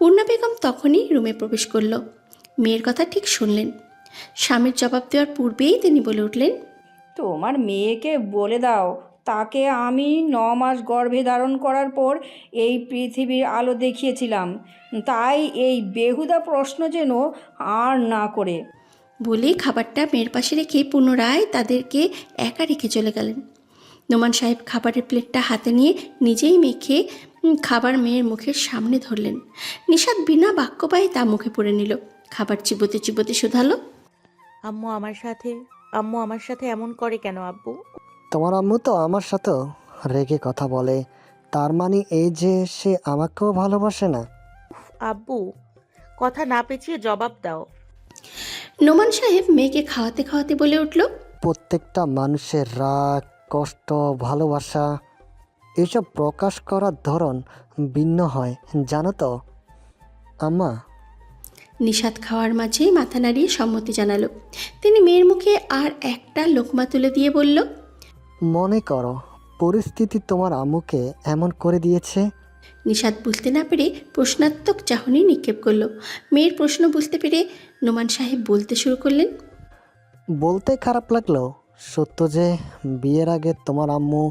পূর্ণা বেগম তখনই রুমে প্রবেশ করল। মেয়ের কথা ঠিক শুনলেন। স্বামীর জবাব দেওয়ার পূর্বেই তিনি বলে উঠলেন, তোমার মেয়েকে বলে দাও তাকে আমি 9 মাস গর্ভে ধারণ করার পর এই পৃথিবীর আলো দেখিয়েছিলাম, তাই এই বেহুদা প্রশ্ন যেন আর না করে। বলেই খাবারটা মেয়ের পাশে রেখে পুনরায় তাদেরকে একা রেখে চলে গেলেন। নোমান সাহেব খাবারের প্লেটটা হাতে নিয়ে নিজেই মেখে খাবার মেয়ের মুখের সামনে ধরলেন। নিশাত বিনা বাক্য পায়ে তা মুখে পুরে নিল। খাবার চিবোতে চিবোতে শুধালো, আম্মু আমার সাথে আম্মু আমার সাথে এমন করে কেন আব্বু? তোমার আম্মু তো আমার সাথেও রেগে কথা বলে, তার মানে এই যে সে আমাকেও ভালোবাসে না? আব্বু, কথা না পেঁচিয়ে জবাব দাও। নোমান সাহেব মেয়েকে খাওয়াতে খাওয়াতে বলে উঠল, প্রত্যেকটা মানুষের রাগ, কষ্ট, ভালোবাসা এসব প্রকাশ করার ধরন ভিন্ন হয়, জানো তো আম্মা? নিশাত খাওয়ার মাঝেই মাথা নাড়িয়ে সম্মতি জানালো। তিনি মেয়ের মুখে আর একটা লোকমা তুলে দিয়ে বলল, মনে করো পরিস্থিতি তোমার আম্মুকে এমন করে দিয়েছে। নিশাত বুঝতে না পেরে প্রশ্নাত্মক চাহনি নিক্ষেপ করলো। মেয়ের প্রশ্ন বুঝতে পেরে নোমান সাহেব বলতে শুরু করলেন, বলতে খারাপ লাগলো, সত্য যে বিয়ের আগে তোমার আম্মু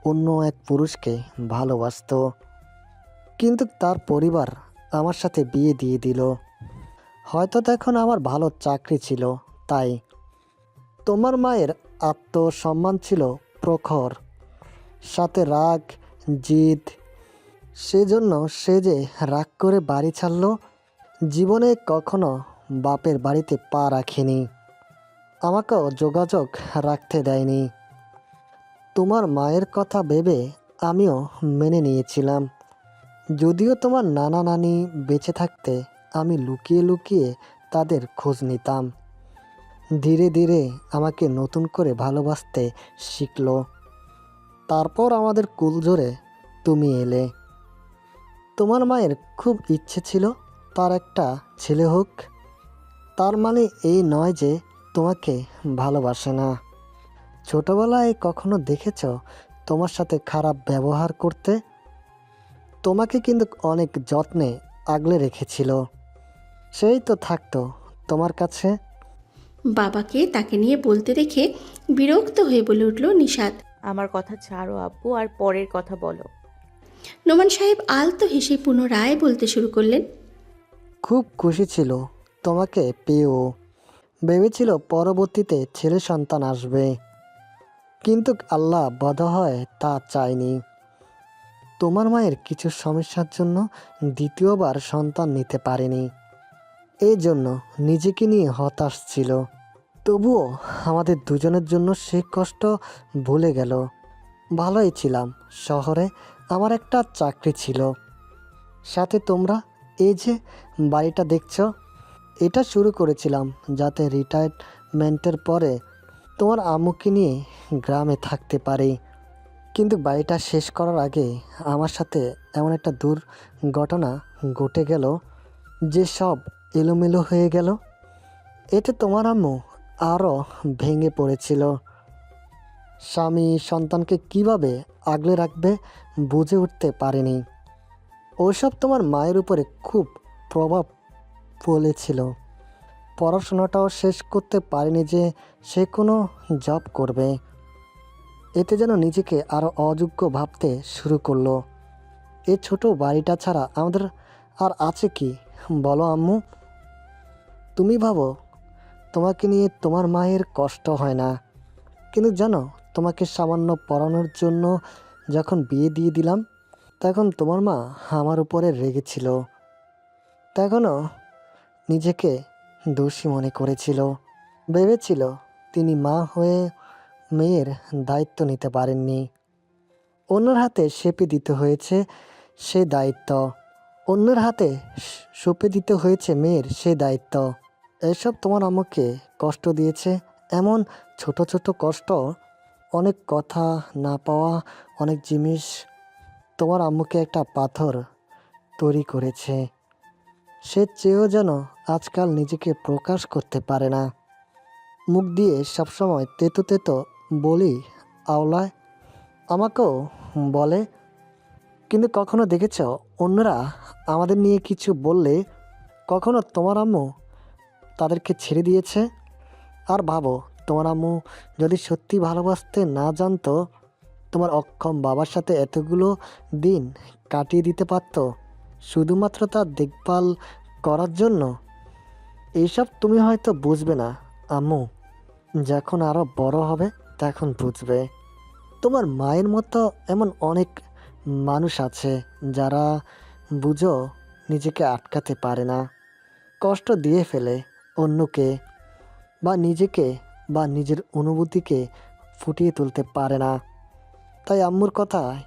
অন্য এক পুরুষকে ভালোবাসতো, কিন্তু তার পরিবার আমার সাথে বিয়ে দিয়ে দিল। হয়তো তখন আমার ভালো চাকরি ছিল, তাই। তোমার মায়ের আত্মসম্মান ছিল প্রখর, সাথে রাগ, জিদ। সেজন্য সে যে রাগ করে বাড়ি ছাড়ল। জীবনে কখনো বাপের বাড়িতে পা রাখিনি, আমাকেও যোগাযোগ রাখতে দেয়নি। তোমার মায়ের কথা ভেবে আমিও মেনে নিয়েছিলাম। যদিও তোমার নানা নানি বেঁচে থাকতে আমি লুকিয়ে লুকিয়ে তাদের খোঁজ নিতাম। ধীরে ধীরে আমাকে নতুন করে ভালোবাসতে শিখলো। তারপর আমাদের কুলজোরে তুমি এলে। তোমার মায়ের খুব ইচ্ছে ছিল তার একটা ছেলে হোক। তার মানে এই নয় যে তোমাকে ভালোবাসে না। ছোটবেলায় কখনো দেখেছ তোমার সাথে খারাপ ব্যবহার করতে? তোমাকে কিন্তু অনেক যত্নে আগলে রেখেছিল। সেই তো থাকতো তোমার কাছে। বাবাকে তাকে নিয়ে বলতে দেখে বিরক্ত হয়ে বলে উঠল নিশাত। আমার কথা ছাড়ো আব্বু, আর পরের কথা বলো। নোমান সাহেব আলতো হেসে পুনরায় বলতে শুরু করলেন, খুব খুশি ছিল তোমাকে পেয়েও। ভেবেছিল পরবর্তীতে ছেলে সন্তান আসবে, কিন্তু আল্লাহ বোধহয় তা চায়নি। তোমার মায়ের কিছু সমস্যার জন্য দ্বিতীয়বার সন্তান নিতে পারেনি। এই জন্য নিজেকে নিয়ে হতাশ ছিল। তবুও আমাদের দুজনের জন্য সে কষ্ট ভুলে গেল। ভালোই ছিলাম, শহরে আমার একটা চাকরি ছিল, সাথে তোমরা এই যে বাড়িটা দেখছো, এটা শুরু করেছিলাম যাতে রিটায়ারমেন্টের পরে তোমার আম্মুকে নিয়ে গ্রামে থাকতে পারি। কিন্তু বাড়িটা শেষ করার আগে আমার সাথে এমন একটা দুর্ঘটনা ঘটে গেল যে সব এলোমেলো হয়ে গেল। এতে তোমার আম্মু আরও ভেঙে পড়েছিল। স্বামী সন্তানকে কিভাবে আগলে রাখবে বুঝে উঠতে পারেনি। ওসব তোমার মায়ের উপরে খুব প্রভাব ফেলেছিল। পড়াশোনাটাও শেষ করতে পারেনি যে সে কোনো জব করবে। এতে যেন নিজেকে আরও অযোগ্য ভাবতে শুরু করলো। এই ছোট বাড়িটা ছাড়া আমাদের আর আছে কি বলো আম্মু? তুমি ভাবো তোমাকে নিয়ে তোমার মায়ের কষ্ট হয় না, কিন্তু জানো তোমাকে সামান্য পড়ানোর জন্য যখন বিয়ে দিয়ে দিলাম তখন তোমার মা আমার উপরে রেগেছিল। তখনও নিজেকে দোষী মনে করেছিল। ভেবেছিল তিনি মা হয়ে মেয়ের দায়িত্ব নিতে পারেননি। অন্যের হাতে সঁপে দিতে হয়েছে সে দায়িত্ব। অন্যের হাতে সঁপে দিতে হয়েছে মেয়ের সে দায়িত্ব। এসব তোমার আম্মুকে কষ্ট দিয়েছে। এমন ছোট ছোট কষ্ট, অনেক কথা না পাওয়া, অনেক জিনিস তোমার আম্মুকে একটা পাথর তৈরি করেছে। সে চেয়েও যেন আজকাল নিজেকে প্রকাশ করতে পারে না। মুখ দিয়ে সবসময় তেতো তেতো বলি আওলায়। আমাকেও বলে, কিন্তু কখনো দেখেছ অন্যরা আমাদের নিয়ে কিছু বললে কখনো তোমার আম্মু তাদেরকে ছেড়ে দিয়েছে? আর ভাবো, তোমার আম্মু যদি সত্যি ভালোবাসতে না জানতো, তোমার অক্ষম বাবার সাথে এতগুলো দিন কাটিয়ে দিতে পারতো শুধুমাত্র তার দেখভাল করার জন্য। এইসব তুমি হয়তো বুঝবে না আম্মু, যখন আরও বড় হবে তখন বুঝবে। তোমার মায়ের মতো এমন অনেক মানুষ আছে যারা বুঝো নিজেকে আটকাতে পারে না, কষ্ট দিয়ে ফেলে অন্যকে, বা নিজেকে বা নিজের অনুভূতিকে ফুটিয়ে তুলতে পারে না। তাই আম্মুর কথায়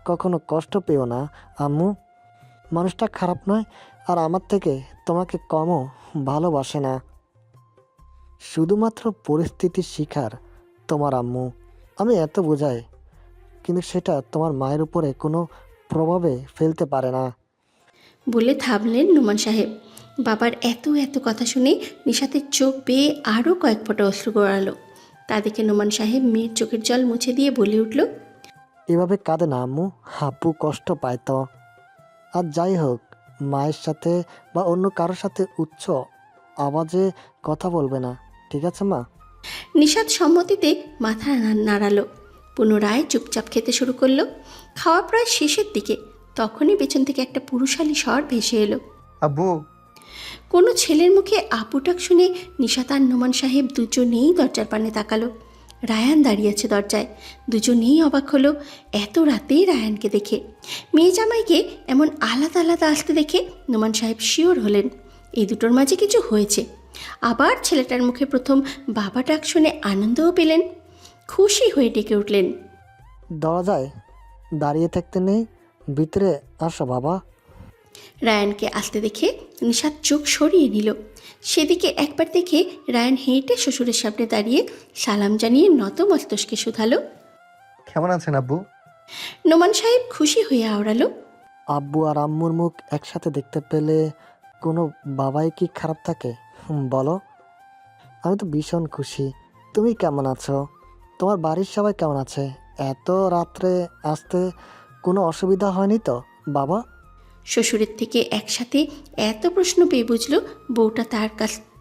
কখনো কষ্ট পেও না আম্মু। মানুষটা খারাপ নয়, আর আমার থেকে তোমাকে কমও ভালোবাসে না। শুধুমাত্র পরিস্থিতির শিকার তোমার আম্মু। আমি এত বোঝাই, কিন্তু সেটা তোমার মায়ের উপরে কোনো প্রভাবে ফেলতে পারে না। বলে থামলেন নোমান সাহেব। বাবার এত এত কথা শুনে নিশাতের চোখ বেয়ে আরও কয়েক ফোঁটা অশ্রু গড়ালো। তা দেখে নোমান সাহেব মেয়ের চোখের জল মুছে দিয়ে বলে উঠল, এভাবে কাঁদে না আম্মু, আব্বু কষ্ট পায় তো। আর যাই হোক, মায়ের সাথে বা অন্য কারোর সাথে উচ্চ আওয়াজে কথা বলবে না, ঠিক আছে মা? নিশাত সম্মতিতে মাথা নাড়ালো। পুনরায় চুপচাপ খেতে শুরু করলো। খাওয়া প্রায় শেষের দিকে তখনই পেছন থেকে একটা পুরুষালী স্বর ভেসে এলো। আব্বু। কোনো ছেলের মুখে আপুটাক শুনে নিশাত আর নোমান সাহেব দুজনেই দরজার পানে তাকালো। রায়ান দাঁড়িয়ে আছে দরজায়। দুজনেই অবাক হলো এত রাতেই রায়ানকে দেখে। মেয়ে জামাইকে এমন আলাদা আলাদা আসতে দেখে নোমান সাহেব শিওর হলেন এই দুটোর মাঝে কিছু হয়েছে। আবার ছেলেটার মুখে প্রথম বাবা ডাক শুনে আনন্দও পেলেন। খুশি হয়ে ডেকে উঠলেন, দরজায় দাঁড়িয়ে থাকতে নেই, ভিতরে আসো বাবা। রায়ানকে আসতে দেখে নিশাত চোখ সরিয়ে নিল। সেদিকে একবার দেখে রায়ান হেঁটে শ্বশুরের সামনে দাঁড়িয়ে সালাম জানিয়ে নত মস্তকে শুধালো। কেমন আছেন আব্বু? নোমান সাহেব খুশি হয়ে আওড়ালো, আব্বু আর আম্মুর মুখ একসাথে দেখতে পেলে কোনো বাবাই কি খারাপ থাকে বলো? আমি তো ভীষণ খুশি। তুমি কেমন আছো? তোমার বাড়ির সবাই কেমন আছে? এত রাত্রে আসতে কোনো অসুবিধা হয়নি তো বাবা? শ্বশুরের থেকে একসাথে এত প্রশ্ন পেয়ে বুঝলো বউটা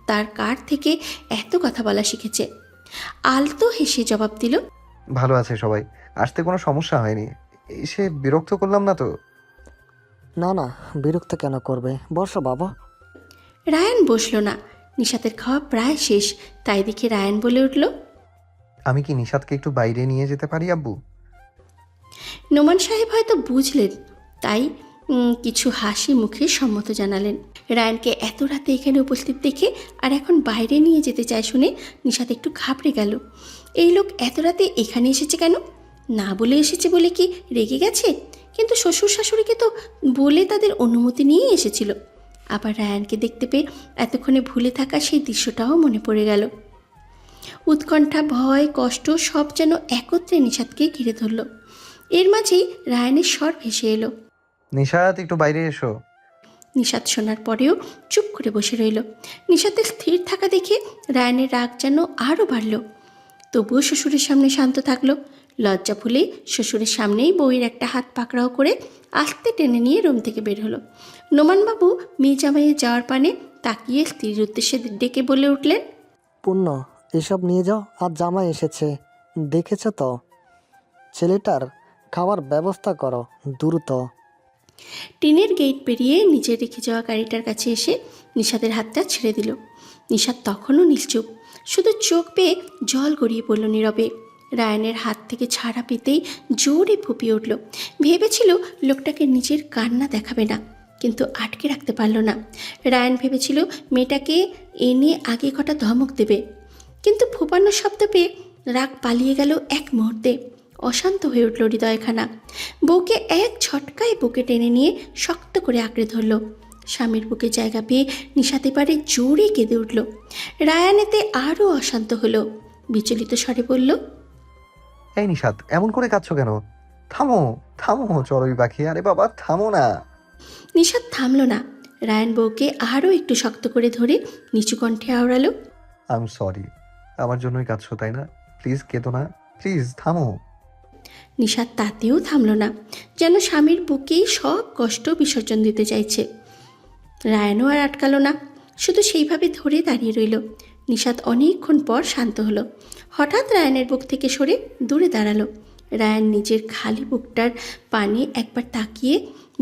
তার কার থেকে এত কথা বলা শিখেছে। আলতো হেসে জবাব দিল, ভালো আছে সবাই, আসতে কোনো সমস্যা হয়নি। এসে বিরক্ত করলাম না তো? না না, বিরক্ত কেন করবে, বসো বাবা। রায়ান বসলো না। নিশাতের খাওয়া প্রায় শেষ, তাই দেখে রায়ান বলে উঠল, আমি কি নিশাদকে একটু বাইরে নিয়ে যেতে পারি আব্বু? নোমান সাহেব হয়তো বুঝলেন, তাই কিছু হাসি মুখে সম্মত জানালেন। রায়ানকে এত রাতে এখানে উপস্থিত দেখে আর এখন বাইরে নিয়ে যেতে চায় শুনে নিশাত একটু ঘাবড়ে গেল। এই লোক এত রাতে এখানে এসেছে কেন? না বলে এসেছে বলে কি রেগে গেছে? কিন্তু শ্বশুর শাশুড়িকে তো বলে তাদের অনুমতি নিয়েই এসেছিল। আবার রায়ানকে দেখতে পেয়ে এতক্ষণে ভুলে থাকা সেই দৃশ্যটাও মনে পড়ে গেল। উৎকণ্ঠা, ভয়, কষ্ট সব যেন একত্রে নিশাতকে ঘিরে ধরল। এর মাঝেই রায়ানের স্বর ভেসে এলো, নিশাদ একটু বাইরে এসো। নিশাত শোনার পরেও চুপ করে বসে রইল। নিশাতের স্থির থাকা দেখে রায়ানের রাগ যেন আরও বাড়ল। তবুও শ্বশুরের সামনে শান্ত থাকলো। লজ্জা ভুলে শ্বশুরের সামনেই বউয়ের একটা হাত পাকড়াও করে আস্তে টেনে নিয়ে রুম থেকে বের হলো। নোমানবাবু মেয়ে জামাইয়ে যাওয়ার পানে তাকিয়ে স্ত্রীর উদ্দেশ্যে ডেকে বলে উঠলেন, পূর্ণ, এসব নিয়ে যাও। আর জামাই এসেছে, দেখেছ তো? ছেলেটার খাওয়ার ব্যবস্থা করো দ্রুত। টিনের গেট পেরিয়ে নিচে রেখে যাওয়া গাড়িটার কাছে এসে নিশাতের হাতটা ছেড়ে দিল। নিশাত তখনও নিশ্চুপ, শুধু চোখ পেয়ে জল গড়িয়ে পড়ল নীরবে। রায়ানের হাত থেকে ছাড়া পেতেই জোরে ফুপিয়ে উঠল। ভেবেছিল লোকটাকে নিজের কান্না দেখাবে না, কিন্তু আটকে রাখতে পারল না। রায়ান ভেবেছিল মেয়েটাকে এনে আগে কটা ধমক দেবে, কিন্তু ফোপানোর শব্দ পেয়ে রাগ পালিয়ে গেল এক মুহূর্তে। অশান্ত হয়ে উঠল হৃদয়খানা। বউকে এক ঝটকায় বুকে টেনে নিয়ে শক্ত করে আঁকড়ে ধরল। স্বামীর বুকে জায়গা পেয়ে নিশাতে পারে জোরে কেঁদে উঠল। রায়ানেতে আরও অশান্ত হলো। বিচলিত স্বরে বলল, এই নিশাদ, এমন করে কাঁদছো কেন? থামো থামো চড়ুই পাখি, আরে বাবা থামো না। নিশাত থামল না। রায়ান বউকে আরও একটু শক্ত করে ধরে নিচু কণ্ঠে আওড়ালো, আই এম সরি। আমার জন্যই কাঁদছো তাই না? প্লিজ কেঁদো না, প্লিজ থামো। নিশাত তাতেও থামল না, যেন স্বামীর বুকেই সব কষ্ট বিসর্জন দিতে চাইছে। রায়ানও আর আটকালো না, শুধু সেইভাবে ধরে দাঁড়িয়ে রইল। নিশাত অনেকক্ষণ পর শান্ত হলো। হঠাৎ রায়ানের বুক থেকে সরে দূরে দাঁড়ালো। রায়ান নিজের খালি বুকটার পানে একবার তাকিয়ে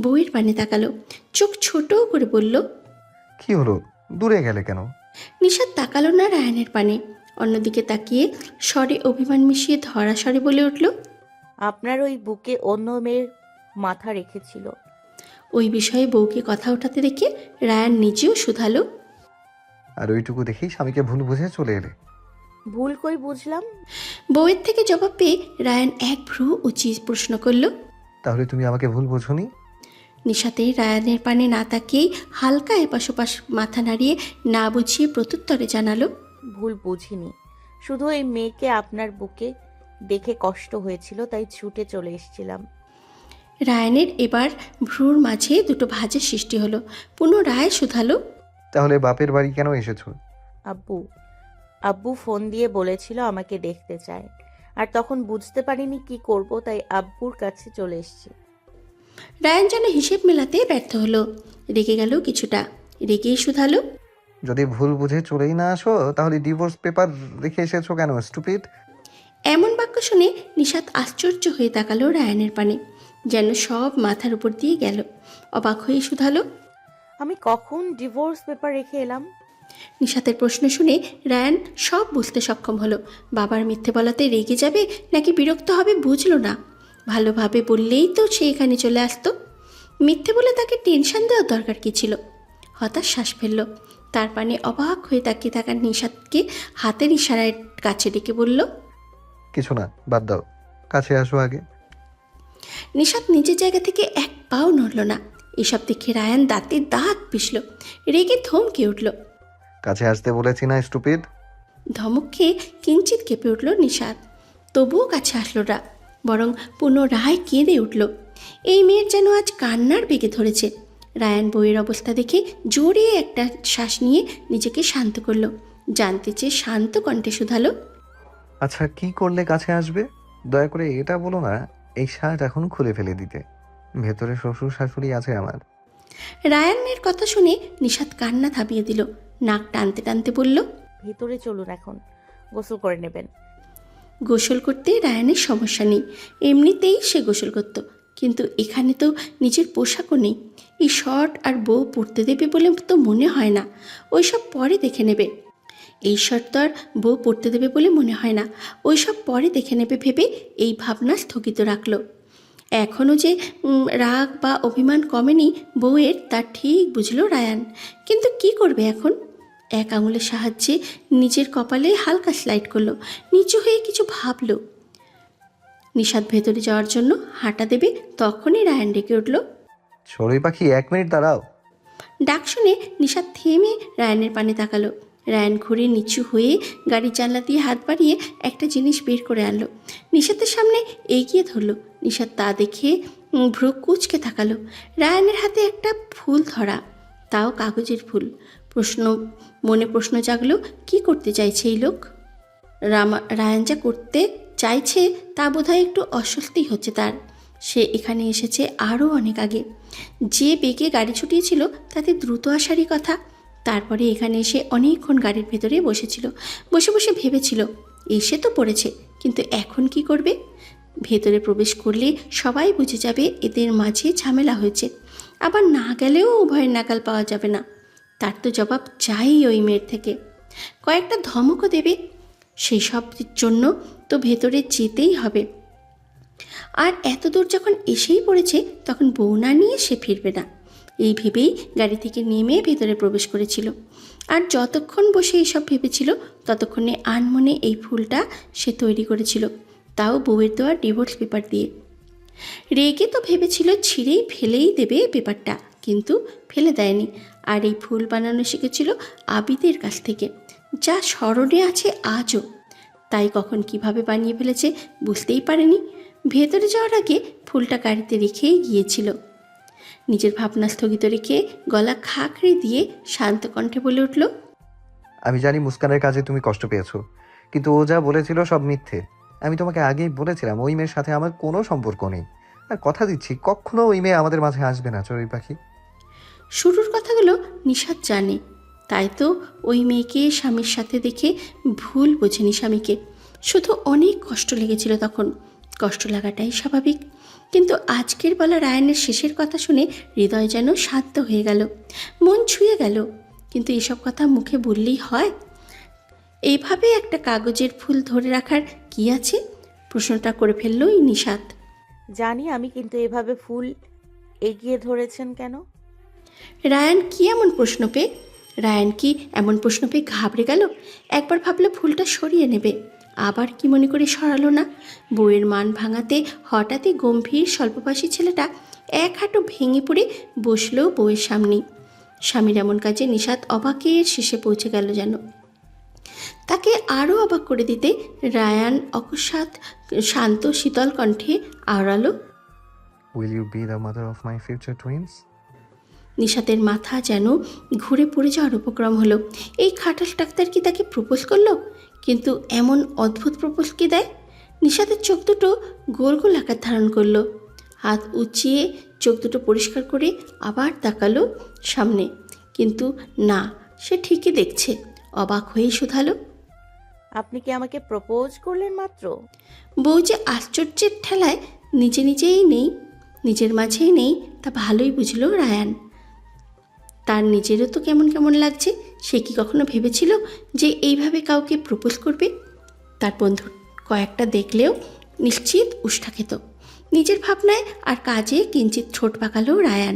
বউয়ের পানে তাকালো। চোখ ছোট করে বলল, কি হলো, দূরে গেলে কেন? নিশাত তাকালো না রায়ানের পানে, অন্যদিকে তাকিয়ে স্বরে অভিমান মিশিয়ে ধরা স্বরে বলে উঠল, আপনার ওই বুকে অন্য মেয়ের মাথা রেখেছিল। ওই বিষয়ে বউকে কথা ওঠাতে দেখে রায়ান নিজেও শুধালো, আর ওইটুকু দেখেই স্বামীকে ভুল বুঝে চলে এলে? ভুল কই বুঝলাম? বউয়ের থেকে জবাব পেয়ে রায়ান এক ভ্রু উঁচিয়ে প্রশ্ন করল। তাহলে তুমি আমাকে ভুল বোঝোনি? নিশাতে রায়ানের পানে না তাকিয়েই হালকা এপাশ ওপাশ মাথা নাড়িয়ে না বুঝিয়ে প্রত্যুত্তরে জানালো, ভুল বুঝিনি, শুধু এই মেয়েকে আপনার বুকে দেখে কষ্ট হয়েছিল, তাই ছুটে চলে এসেছিলাম। রায়ানের এবার ভ্রুর মাঝে দুটো ভাঁজের সৃষ্টি হলো। পুনরায় শুধালো, তাহলে বাপের বাড়ি কেন এসেছো? আব্বু আব্বু ফোন দিয়ে বলেছিল আমাকে দেখতে চায়, আর তখন বুঝতে পারিনি কি করব, তাই আব্বুর কাছে চলে এসেছি। রায়ান যেন হিসেব মেলাতে ব্যর্থ হলো। রেগে গেল কিছুটা, রেগেই শুধালো, যদি ভুল বুঝে চলেই না আসো তাহলে ডিভোর্স পেপার রেখে এসেছো কেন, স্টুপিড? এমন বাক্য শুনে নিশাত আশ্চর্য হয়ে তাকালো রায়ানের পানে, যেন সব মাথার উপর দিয়ে গেল। অবাক হয়ে শুধালো, আমি কখন ডিভোর্স পেপার রেখে এলাম? নিশাতের প্রশ্ন শুনে রায়ান সব বুঝতে সক্ষম হলো। বাবার মিথ্যে বলাতে রেগে যাবে নাকি বিরক্ত হবে বুঝলো না। ভালোভাবে বললেই তো সে এখানে চলে আসতো। মিথ্যে বলে তাকে টেনশন দেওয়ার দরকার কী ছিল? হতাশ শ্বাস ফেলল। তার পানে অবাক হয়ে তাকিয়ে থাকা নিশাতকে হাতের ইশারায় কাছে ডেকে বলল, কিছু না, বাদ দাও, কাছে আসো আগে। নিশাত নিজের জায়গা থেকে এক পাও নড়ল না। এসব দেখে রায়ান দাঁতে দাঁত পিষল, রেগে থমকে উঠল। কাছে আসতে বলেছি না, স্টুপিড? ধমক খেয়ে কিঞ্চিত কেঁপে উঠল নিশাত। তবুও কাছে আসলো না, বরং পুনরায় কেঁদে উঠল। এই মেয়ের যেন আজ কান্নার বেগে ধরেছে। রায়ান বইয়ের অবস্থা দেখে জোরে একটা শ্বাস নিয়ে নিজেকে শান্ত করল। জানতে চেয়ে শান্ত কণ্ঠে শুধালো, আচ্ছা, কি করলে কাছে আসবে? দয়া করে এটা বলো না এই শার্ট এখন খুলে ফেলে দিতে। ভেতরে শ্বশুর শাশুড়ি আছে আমার। রায়ানের কথা শুনে নিশাত কান্না থামিয়ে দিল। নাক টানতে টানতে বলল, ভেতরে চলুন, এখন গোসল করে নেবেন। গোসল করতে রায়ানের সমস্যা নেই, এমনিতেই সে গোসল করত। কিন্তু এখানে তো নিজের পোশাকও নেই। এই শর্ট আর বউ পরতে দেবে বলে তো মনে হয় না। ওইসব পরে দেখে নেবে। এই শর্ট তো আর বউ পরতে দেবে বলে মনে হয় না, ওইসব পরে দেখে নেবে ভেবে এই ভাবনা স্থগিত রাখল। এখনও যে রাগ বা অভিমান কমেনি বউয়ের, তা ঠিক বুঝল রায়ান। কিন্তু কি করবে এখন? এক আঙুলের সাহায্যে নিজের কপালে হালকা স্লাইড করলো, নিচু হয়ে কিছু ভাবলো। নিশাত ভেতরে যাওয়ার জন্য হাঁটা দেবে, তখনই রায়ান ডেকে উঠল। চড়ুই পাখি, 1 মিনিট দাঁড়াও। ডাক শুনে নিশাত থেমে রায়ানের পানে তাকালো। রায়ান ঘুরে নিচু হয়ে গাড়ির জানলা দিয়ে হাত বাড়িয়ে একটা জিনিস বের করে আনলো। নিশাতের সামনে এগিয়ে ধরলো। নিশাত তা দেখে ভ্রু কুঁচকে তাকালো। রায়ানের হাতে একটা ফুল ধরা, তাও কাগজের ফুল। মনে প্রশ্ন জাগলো, কি করতে চাইছে এই লোক? রায়ান যা করতে চাইছে তা বোধহয় একটু অস্বস্তি হচ্ছে তার। সে এখানে এসেছে আরও অনেক আগে। যে বেগে গাড়ি ছুটিয়েছিল তাতে দ্রুত আসারই কথা। তারপরে এখানে এসে অনেকক্ষণ গাড়ির ভেতরে বসেছিল। বসে বসে ভেবেছিল, এসে তো পড়েছে, কিন্তু এখন কি করবে? ভেতরে প্রবেশ করলে সবাই বুঝে যাবে এদের মাঝে ঝামেলা হয়েছে। আবার না গেলেও উভয়ের নাগাল পাওয়া যাবে না। তার তো জবাব চাই ওই মেয়ের থেকে। কয়েকটা ধমকও দেবে। সেই সবের জন্য তো ভেতরে যেতেই হবে। আর এত দূর যখন এসেই পড়েছে, তখন বউ না নিয়ে সে ফিরবে না, এই ভেবেই গাড়ি থেকে নেমে ভেতরে প্রবেশ করেছিল। আর যতক্ষণ বসে এইসব ভেবেছিল ততক্ষণে আনমনে এই ফুলটা সে তৈরি করেছিল, তাও বউয়ের দেওয়া ডিভোর্স পেপার দিয়ে। রেগে তো ভেবেছিল ছিঁড়েই ফেলেই দেবে পেপারটা, কিন্তু ফেলে দেয়নি। আর এই ফুল বানানো শিখেছিল আবিদের কাছ থেকে, যা স্মরণে আছে আজও। তাই কখন কিভাবে বানিয়ে ফেলেছে বুঝতেই পারেনি। ভেতরে যাওয়ার আগে ফুলটা গাড়িতে রেখেই গিয়েছিল। নিজের ভাবনা স্থগিত রেখে গলা খাঁকড়ে দিয়ে শান্ত কণ্ঠে বলে উঠল, আমি জানি মুস্কানের কাজে তুমি কষ্ট পেয়েছো, কিন্তু ও যা বলেছিল সব মিথ্যে। আমি তোমাকে আগেই বলেছিলাম ওই মেয়ের সাথে আমার কোনো সম্পর্ক নেই। আর কথা দিচ্ছি কখনো ওই মেয়ে আমাদের মাঝে আসবে না চড়ুই পাখি। শুরুর কথাগুলো নিশাত জানে, তাই তো ওই মেয়েকে স্বামীর সাথে দেখে ভুল বোঝেনি স্বামীকে। শুধু অনেক কষ্ট লেগেছিল তখন, কষ্ট লাগাটাই স্বাভাবিক। কিন্তু আজকের বেলা রায়ানের শেষের কথা শুনে হৃদয় যেন শান্ত হয়ে গেল, মন ছুঁয়ে গেল। কিন্তু এসব কথা মুখে বললেই হয়? এইভাবে একটা কাগজের ফুল ধরে রাখার কি আছে? প্রশ্নটা করে ফেলল নিশাত। জানি আমি, কিন্তু এভাবে ফুল এগিয়ে ধরেছেন কেন? রায়ান কি এমন প্রশ্ন পেয়ে ঘাবড়ে গেল। একবার ভাবলো ফুলটা সরিয়ে নেবে, আবার কি মনে করে সরালো না। বউয়ের মান ভাঙাতে হঠাৎই গম্ভীর স্বল্পভাষী ছেলেটা এক হাঁটু ভেঙে পড়ে বসলো বউয়ের সামনেই। স্বামীর এমন কাজে নিশাত অবাকের শেষে পৌঁছে গেল যেন। তাকে আরও অবাক করে দিতে রায়ান অকস্মাৎ শান্ত শীতল কণ্ঠে আওড়ালো, will you be the mother of my future twins? নিশাতের মাথা যেন ঘুরে পড়ে যাওয়ার উপক্রম হলো। এই খাটাল ডাক্তার কি তাকে প্রপোজ করলো? কিন্তু এমন অদ্ভুত প্রপোজ কি দেয়? নিশাতের চোখ দুটো গোল গোল আকার ধারণ করলো। হাত উঁচিয়ে চোখ দুটো পরিষ্কার করে আবার তাকালো সামনে, কিন্তু না, সে ঠিকই দেখছে। অবাক হয়েই শুধালো, আপনি কি আমাকে প্রপোজ করলেন মাত্র? বউ যে আশ্চর্যের ঠেলায় নিজের মাঝেই নেই তা ভালোই বুঝলো রায়ান। তার নিজেরও তো কেমন কেমন লাগছে। সে কি কখনো ভেবেছিল যে এইভাবে কাউকে প্রপোজ করবে? তার বন্ধু কয়েকটা দেখলেও নিশ্চিত উষ্টা খেত। নিজের ভাবনায় আর কাজে কিঞ্চিত ঠোঁট পাকালো রায়ান।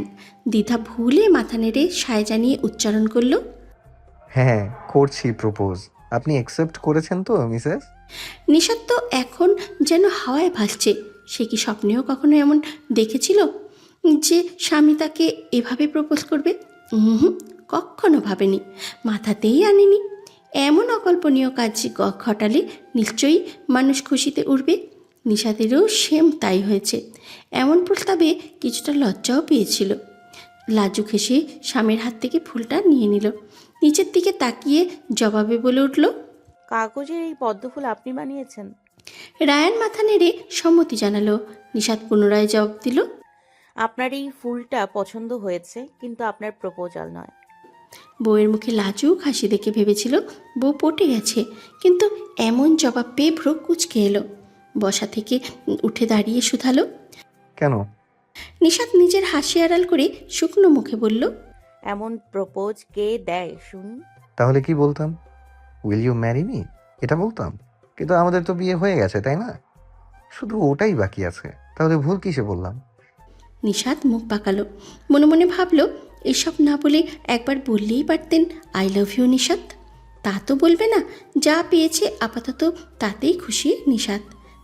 দ্বিধা ভুলে মাথা নেড়ে সায় জানিয়ে উচ্চারণ করলো, হ্যাঁ করছি প্রপোজ। আপনি অ্যাকসেপ্ট করেছেন তো মিসেস? নিশাত তো এখন যেন হাওয়ায় ভাসছে। সে কি স্বপ্নেও কখনো এমন দেখেছিল যে স্বামী তাকে এভাবে প্রপোজ করবে? কখনো ভাবেনি, মাথাতেই আনেনি। এমন অকল্পনীয় কাজ ঘটালে নিশ্চয়ই মানুষ খুশিতে উঠবে। নিশাতেরও সেম তাই হয়েছে। এমন প্রস্তাবে কিছুটা লজ্জাও পেয়েছিল। লাজুক হেসে স্বামীর হাত থেকে ফুলটা নিয়ে নিল। নিচের দিকে তাকিয়ে জবাবে বলে উঠল, কাগজের এই পদ্মফুল আপনি বানিয়েছেন? রায়ান মাথা নেড়ে সম্মতি জানালো। নিশাত পুনরায় জবাব দিল, আপনার এই ফুলটা পছন্দ হয়েছে, কিন্তু আপনার প্রপোজাল নয়। বউয়ের মুখে লাজুক হাসি দেখে ভেবেছিল বউ পটে গেছে, কিন্তু এমন জবাব পেয়ে ভ্রু কুঁচকে এলো। বসা থেকে উঠে দাঁড়িয়ে শুধালো। কেন? নিশাত নিজের হাসি আড়াল করে শুকনো মুখে বলল, এমন প্রপোজ কে দেয় শুনি? তাহলে কি বলতাম? উইল ইউ ম্যারি মি, এটা বলতাম। কিন্তু আমাদের তো বিয়ে হয়ে গেছে, তাই না? শুধু ওটাই বাকি আছে। তাহলে ভুল কিসে বললাম? নিশাত মুখ পাকালো। মনে মনে ভাবলো, এসব না বলে একবার বললেই পারতেন আই লাভ ইউ নিশাত। তা তো বলবে না। যা পেয়েছে আপাতত তাতেই খুশি নিশাত।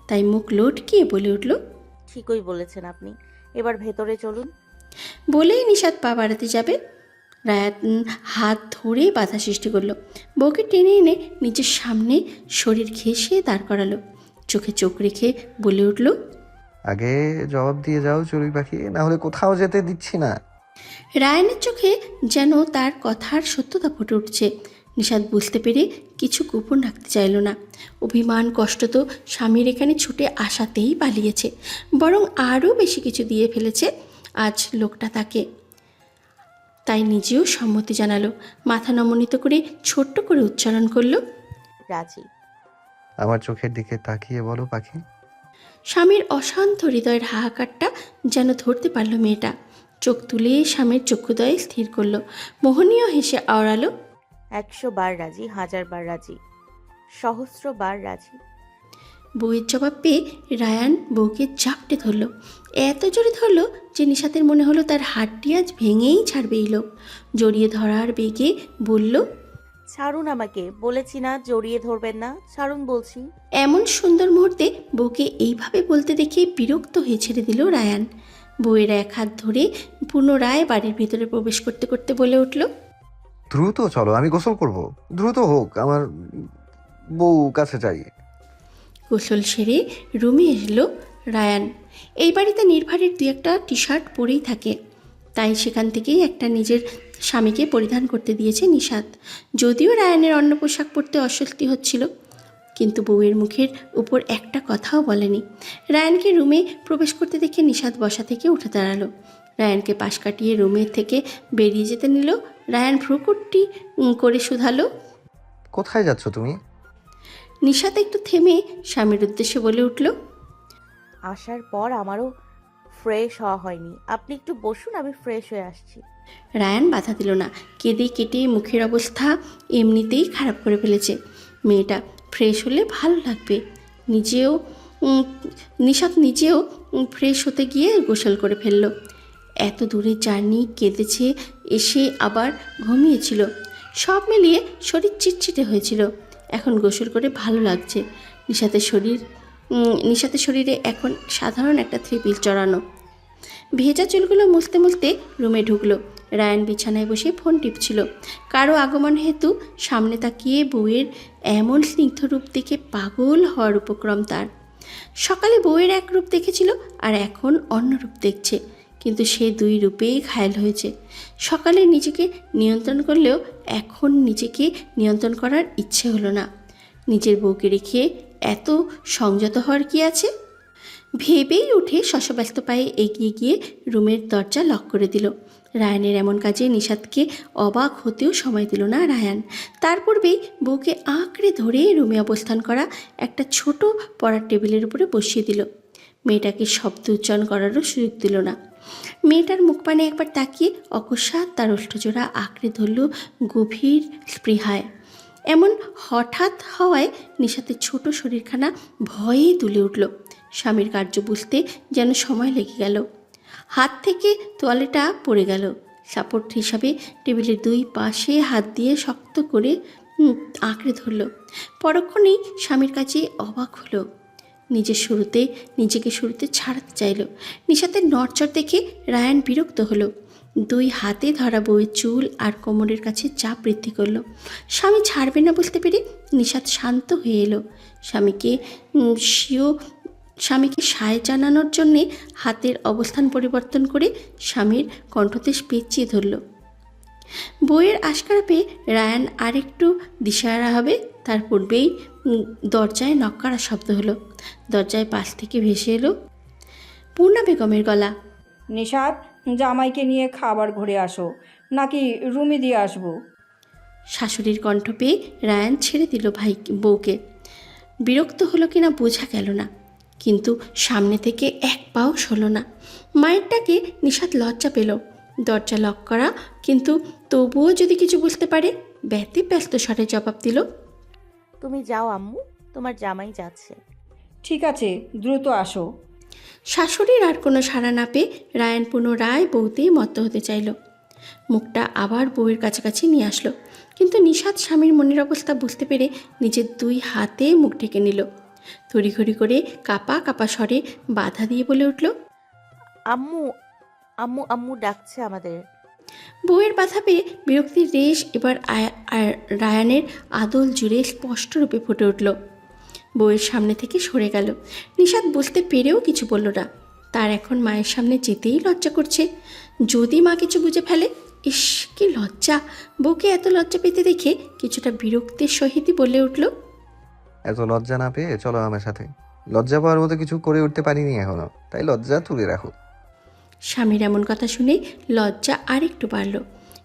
তাই মুখ লটকিয়ে বলে উঠল, ঠিকই বলেছেন আপনি, এবার ভেতরে চলুন। বলেই নিশাত পা বাড়াতে যাবে। রায়ান হাত ধরে বাধা সৃষ্টি করলো। বউকে টেনে এনে নিজের সামনে শরীর ঘেঁষে দাঁড় করালো। চোখে চোখ রেখে বলে উঠল, আগে জবাব দিয়ে যাও চড়ুই পাখি, না হলে কোথাও যেতে দিচ্ছি না। রায়ানের চোখে যেন তার কথার সত্যতা ফুটে উঠছে। নিশাত বুঝতে পেরে কিছু গোপন রাখতে চাইল না। অভিমান কষ্ট তো স্বামীর এখানে ছুটে আসাতেই পালিয়েছে, বরং আরও বেশি কিছু দিয়ে ফেলেছে আজ লোকটা তাকে। তাই নিজেও সম্মতি জানালো। মাথা নমনীত করে ছোট্ট করে উচ্চারণ করলো, রাজি। আমার চোখের দিকে তাকিয়ে বলো পাখি। স্বামীর অশান্ত হৃদয়ের হাহাকারটা যেন ধরতে পারল মেয়েটা। চোখ তুলে স্বামীর চক্ষুদয়ে স্থির করলো। মোহনীয় হেসে আওড়ালো, 100 বার রাজি, 1000 বার রাজি, সহস্র বার রাজি। বউয়ের জবাব পেয়ে রায়ান বউকে চাপটে ধরল। এত জোরে ধরল যে নিশাতের মনে হলো তার হাড়টি আজ ভেঙেই ছাড়বে এই লোক। জড়িয়ে ধরার বেগে বলল, ছাড়ুন আমাকে, বলেছি না জড়িয়ে ধরবেন না, ছাড়ুন বলছি। এমন সুন্দর মুহূর্তে বউকে এইভাবে বলতে দেখে বিরক্ত হয়ে ছেড়ে দিল রায়ান। বউয়ের এক হাত ধরে পুনরায় বাড়ির ভিতরে প্রবেশ করতে করতে বলে উঠল, দ্রুত চলো, আমি গোসল করব। দ্রুত হোক, আমার বউ কাছে যাই। গোসল সেরে রুমে এলো রায়ান। এই বাড়িতে নির্ভারের দু একটা টি শার্ট পরেই থাকে, তাই সেখান থেকেই একটা নিজের স্বামীকে পরিধান করতে দিয়েছে নিশাত। যদিও রায়ানের অন্য পোশাক পরতে অস্বস্তি হচ্ছিল, কিন্তু বউয়ের মুখের উপর একটা কথাও বলেনি। রায়ানকে রুমে প্রবেশ করতে দেখে নিশাত বসা থেকে উঠে দাঁড়ালো। রায়ানকে পাশ কাটিয়ে রুমের থেকে বেরিয়ে যেতে নিল। রায়ান ভ্রুকুট্টি করে শুধালো, কোথায় যাচ্ছ তুমি? নিশাত একটু থেমে স্বামীর উদ্দেশ্যে বলে উঠল, আসার পর আমারও ফ্রেশ হওয়া হয়নি, আপনি একটু বসুন, আমি ফ্রেশ হয়ে আসছি। রায়ান বাধা দিল না। কেঁদে কেটে মুখের অবস্থা এমনিতেই খারাপ করে ফেলেছে। মেয়েটা ফ্রেশ হলে ভালো লাগবে। নিশাত নিজেও ফ্রেশ হতে গিয়ে গোসল করে ফেলল। এত দূরের জার্নি, কেঁদেছে, এসে আবার ঘুমিয়েছিল, সব মিলিয়ে শরীর চিটচিটে হয়েছিল। এখন গোসল করে ভালো লাগছে। নিশাতের শরীরে এখন সাধারণ একটা থ্রিপিল চড়ানো। ভেজা চুলগুলো মুছতে মুছতে রুমে ঢুকলো। রায়ান বিছানায় বসে ফোন টিপছিল। কারো আগমন হেতু সামনে তাকিয়ে বউয়ের এমন স্নিগ্ধ রূপ দেখে পাগল হওয়ার উপক্রম তার। সকালে বউয়ের এক রূপ দেখেছিল, আর এখন অন্য রূপ দেখছে, কিন্তু সে দুই রূপেই ঘায়েল হয়েছে। সকালে নিজেকে নিয়ন্ত্রণ করলেও এখন নিজেকে নিয়ন্ত্রণ করার ইচ্ছে হলো না। নিজের বউকে রেখে এত সংযত হওয়ার কি আছে? ভেবেই উঠে শশব্যস্ত পায়ে এগিয়ে গিয়ে রুমের দরজা লক করে দিল। রায়ানের এমন কাজে নিশাতকে অবাক হতেও সময় দিল না রায়ান। তার পূর্বেই বউকে আঁকড়ে ধরে রুমে অবস্থান করা একটা ছোট পড়ার টেবিলের উপরে বসিয়ে দিল। মেয়েটাকে শব্দ উচ্চারণ করারও সুযোগ দিল না। মেয়েটার মুখ পানে একবার তাকিয়ে অকস্মাৎ তার ওষ্ঠজোড়া আঁকড়ে ধরল গভীর স্পৃহায়। এমন হঠাৎ হওয়ায় নিশাতের ছোট শরীরখানা ভয়ে দুলে উঠল। স্বামীর কার্য বুঝতে যেন সময় লেগে গেল। হাত থেকে তোয়ালেটা পড়ে গেল। সাপোর্ট হিসাবে টেবিলের দুই পাশে হাত দিয়ে শক্ত করে আঁকড়ে ধরল। পরক্ষণেই স্বামীর কাছে অবাক হলো। নিজেকে শুরুতে ছাড়াতে চাইল। নিশাতের নড়চড় দেখে রায়ান বিরক্ত হলো। দুই হাতে ধরা বউয়ের চুল আর কোমরের কাছে চাপ বৃদ্ধি করলো। স্বামী ছাড়বে না বুঝতে পেরে নিশাত শান্ত হয়ে এলো। স্বামীকে সায় জানানোর জন্যে হাতের অবস্থান পরিবর্তন করে স্বামীর কণ্ঠদেশ পেঁচিয়ে ধরল। বইয়ের আশকারা পেয়ে রায়ান আরেকটু দিশাহারা হবে, তার পূর্বেই দরজায় নক করার শব্দ হলো। দরজায় পাশ থেকে ভেসে এলো পূর্ণা বেগমের গলা। নিশাত, জামাইকে নিয়ে খাবার ঘরে আসো, নাকি রুমে দিয়ে আসবো? শাশুড়ির কণ্ঠ পেয়ে রায়ান ছেড়ে দিল বউকে। বিরক্ত হলো কিনা বোঝা গেল না, কিন্তু সামনে থেকে এক পাও সরল না। মায়ের ডাকে নিশাত লজ্জা পেল। দরজা লক করা, কিন্তু তবুও যদি কিছু বুঝতে পারে। ব্যস্ত স্বরে জবাব দিল, তুমি যাও আম্মু, তোমার জামাই যাচ্ছে। ঠিক আছে, দ্রুত আসো। শাশুড়ির আর কোনো সাড়া না পেয়ে রায়ান পুনরায় বউতেই মত্ত হতে চাইল। মুখটা আবার বউয়ের কাছাকাছি নিয়ে আসলো, কিন্তু নিশাত স্বামীর মনের অবস্থা বুঝতে পেরে নিজের দুই হাতে মুখ ঢেকে নিল। তড়িঘড়ি করে কাপা কাপা স্বরে বাধা দিয়ে বলে উঠল, আম্মু আম্মু আম্মু ডাকছে আমাদের। বউয়ের বাধা পেয়ে বিরক্তির রেশ এবার রায়ানের আদল জুড়ে স্পষ্ট রূপে ফুটে উঠল। বউয়ের সামনে থেকে সরে গেল। নিশাত বুঝতে পেরেও কিছু বলল না। তার এখন মায়ের সামনে যেতেই লজ্জা করছে। যদি মা কিছু বুঝে ফেলে, ইস কি লজ্জা! বউকে এত লজ্জা পেতে দেখে কিছুটা বিরক্তির সহিতই বলে উঠল, এত লজ্জা না পেয়ে চলো আমার সাথে। লজ্জা পাওয়ার মতো কিছু করে উঠতে পারিনি এখনো, তাই লজ্জা তুলে রাখো। স্বামীর এমন কথা শুনে লজ্জা আরেকটু বাড়ল।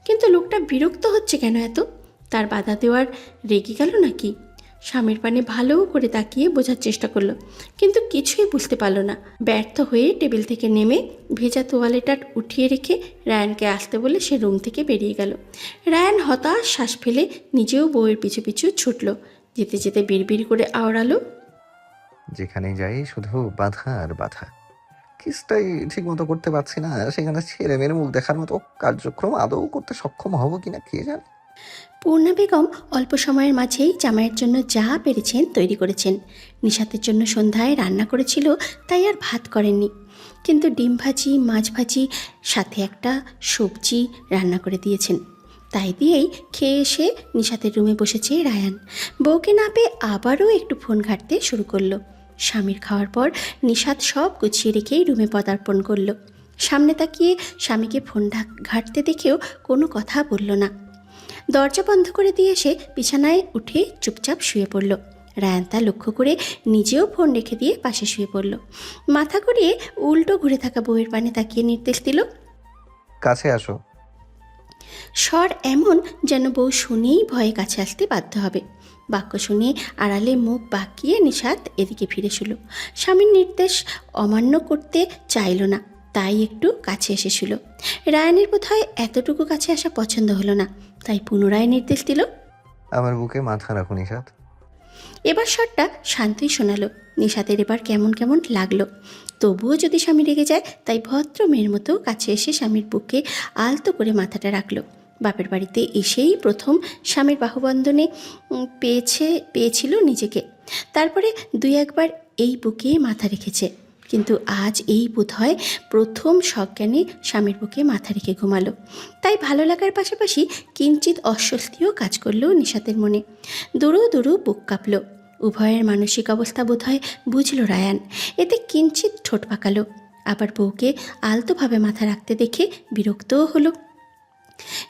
কিন্তু লোকটা বিরক্ত হচ্ছে কেন এত? তার বাধা দেওয়ার রেগে গেল নাকি? স্বামীর পানে ভালো করে তাকিয়ে বোঝার চেষ্টা করলো, কিন্তু কিছুই বুঝতে পারল না। ব্যর্থ হয়ে টেবিল থেকে নেমে ভেজা তোয়ালেটা উঠিয়ে রেখে রায়ানকে আসতে বলে সে রুম থেকে বেরিয়ে গেল। রায়ান হতাশ শ্বাস ফেলে নিজেও বউয়ের পিছু পিছু ছুটল। যেতে যেতে বিড়বিড় করে আওড়ালো, যেখানে যাই শুধু বাধা আর বাধা। কিসটাই ঠিক মতো করতে পারছি না, সেখানে ছেলে মেয়ের মুখ দেখার মতো কার্যক্রম আদৌ করতে সক্ষম হব কিনা কে জানে। পূর্ণা বেগম অল্প সময়ের মাঝেই জামাইয়ের জন্য যা পেরেছেন তৈরি করেছেন। নিশাতের জন্য সন্ধ্যায় রান্না করেছিল, তাই আর ভাত করেননি, কিন্তু ডিম ভাজি, মাছ ভাজি, সাথে একটা সবজি রান্না করে দিয়েছেন। তাই দিয়েই খেয়ে এসে নিশাতের রুমে বসেছে রায়ান। বউকে না পেয়ে আবারও একটু ফোন ঘাঁটতে শুরু করলো। স্বামীর খাওয়ার পর নিশাত সব গুছিয়ে রেখেই রুমে পদার্পণ করলো। সামনে তাকিয়ে স্বামীকে ফোন ঘাঁটতে দেখেও কোনো কথা বলল না। দরজা বন্ধ করে দিয়ে এসে বিছানায় উঠে চুপচাপ শুয়ে পড়ল। রায়ান তা লক্ষ্য করে নিজেও ফোন রেখে দিয়ে পাশে শুয়ে পড়ল। মাথা ঘুরিয়ে উল্টো ঘুরে থাকা বউয়ের পানে তাকিয়ে নির্দেশ দিল। কাছে আসো। স্বর এমন যেন বউ শুনেই ভয়ে কাছে আসতে বাধ্য হবে। বাক্য শুনে আড়ালে মুখ বাঁকিয়ে নিশাত এদিকে ফিরে শুল। স্বামীর নির্দেশ অমান্য করতে চাইল না, তাই একটু কাছে এসে শুল। রায়ানের বোধহয় এতটুকু কাছে আসা পছন্দ হলো না, তাই পুনরায় নির্দেশ দিল। আমার বুকে মাথা রাখো নিশাত। এবার স্বরটা শান্তই শোনালো। নিশাতের এবার কেমন কেমন লাগলো। তবুও যদি স্বামী রেগে যায়, তাই ভদ্র মেয়ের মতো কাছে এসে স্বামীর বুকে আলতো করে মাথাটা রাখলো। বাপের বাড়িতে এসেই প্রথম স্বামীর বাহুবন্ধনে পেয়েছিল নিজেকে। তারপরে দুই একবার এই বুকে মাথা রেখেছে, কিন্তু আজ এই বোধহয় প্রথম সজ্ঞানে স্বামীর বুকে মাথা রেখে ঘুমালো। তাই ভালো লাগার পাশাপাশি কিঞ্চিত অস্বস্তিও কাজ করলো নিশাতের মনে। দূরু দূরু বুক কাঁপল। উভয়ের মানসিক অবস্থা বোধহয় বুঝল রায়ান, এতে কিঞ্চিত ঠোঁট পাকালো। আবার বউকে আলতোভাবে মাথা রাখতে দেখে বিরক্তও হলো।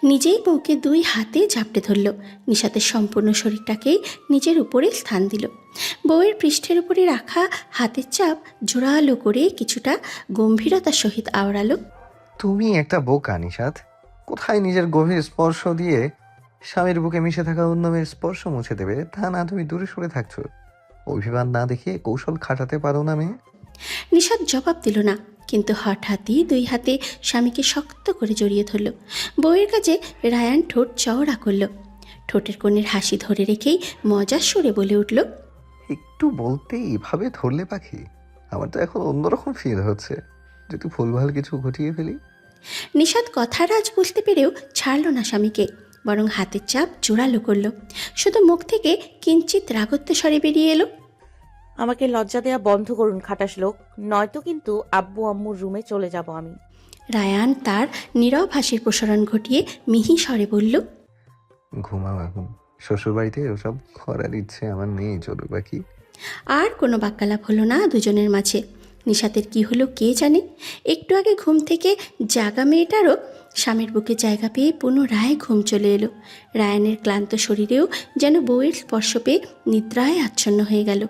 নিজেই বউকে দুই হাতে ঝাপটে ধরল। নিশাতের সম্পূর্ণ শরীরটাকেই নিজের উপরে স্থান দিল। বউয়ের পৃষ্ঠের উপরে রাখা হাতের চাপ জোরালো করে কিছুটা গম্ভীরতার সহিত আওড়ালো। তুমি একটা বোকা নিশাত। কোথায় নিজের গভীর স্পর্শ দিয়ে স্বামীর বুকে মিশে থাকা অন্য মেয়ের স্পর্শ মুছে দেবে, তা না তুমি দূরে সরে থাকছো। অভিমান না দেখিয়ে কৌশল খাটাতে পারো না মেয়ে। নিশাত জবাব দিল না, কিন্তু হঠাৎই দুই হাতে স্বামীকে শক্ত করে জড়িয়ে ধরল। বউয়ের কাছে রায়ান ঠোঁট চওড়া করল। ঠোঁটের কোণের হাসি ধরে রেখেই মজার সুরে বলে উঠল। একটু বলতে এভাবে ধরলে পাখি, আমার তো এখন অন্যরকম ফিল হচ্ছে, যদি ভুলভাল কিছু ঘটিয়ে ফেলি। নিশাত কথার আজ বুঝতে পেরেও ছাড়ল না স্বামীকে, বরং হাতের চাপ জোরালো করল। শুধু মুখ থেকে কিঞ্চিত রাগত্ব স্বরে বেরিয়ে এলো। আমাকে লজ্জা দেয়া বন্ধ করুন খাটাস লোক, নয়তো কিন্তু আব্বু আম্মুর রুমে চলে যাব আমি। রায়ান তার নীরব হাসির প্রসারণ ঘটিয়ে মিহি স্বরে বলল। ঘুমাও এখন, শ্বশুরবাড়িতে ওসব করার ইচ্ছে আমার নেই চলুক বাকি। আর কোনো বাক্যালাপ হলো না দুজনের মাঝে। নিশাতের কি হলো কে জানে। একটু আগে ঘুম থেকে জাগা মেয়েটারও স্বামীর বুকে জায়গা পেয়ে পুনরায় ঘুম চলে এলো। রায়ানের ক্লান্ত শরীরেও যেন বউয়ের স্পর্শ পেয়ে নিদ্রায় আচ্ছন্ন হয়ে গেল।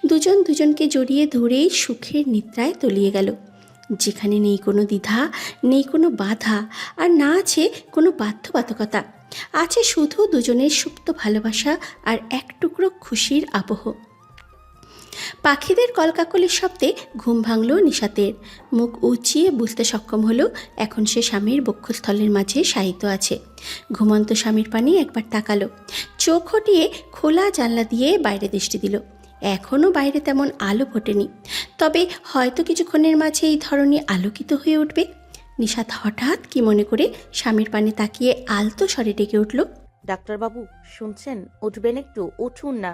দুজন দুজনকে জড়িয়ে ধরেই সুখের নিদ্রায় তলিয়ে গেল, যেখানে নেই কোনো দ্বিধা, নেই কোনো বাধা, আর না আছে কোনো বাধ্যবাধকতা। আছে শুধু দুজনের সুপ্ত ভালোবাসা আর এক টুকরো খুশির আবহ। পাখিদের কলকাকলির শব্দে ঘুম ভাঙল নিশাতের। মুখ উঁচিয়ে বুঝতে সক্ষম হলো এখন সে স্বামীর বক্ষস্থলের মাঝে শায়িত আছে। ঘুমন্ত স্বামীর পানে একবার তাকালো, চোখ হটিয়ে খোলা জানলা দিয়ে বাইরে দৃষ্টি দিল। এখনও বাইরে তেমন আলো ফোটেনি, তবে হয়তো কিছুক্ষণের মাঝে এই ধরনের আলোকিত হয়ে উঠবে। নিশাত হঠাৎ কি মনে করে স্বামীর পানে তাকিয়ে আলতো স্বরে ডেকে উঠল। ডাক্তারবাবু শুনছেন? উঠবেন একটু, উঠুন না।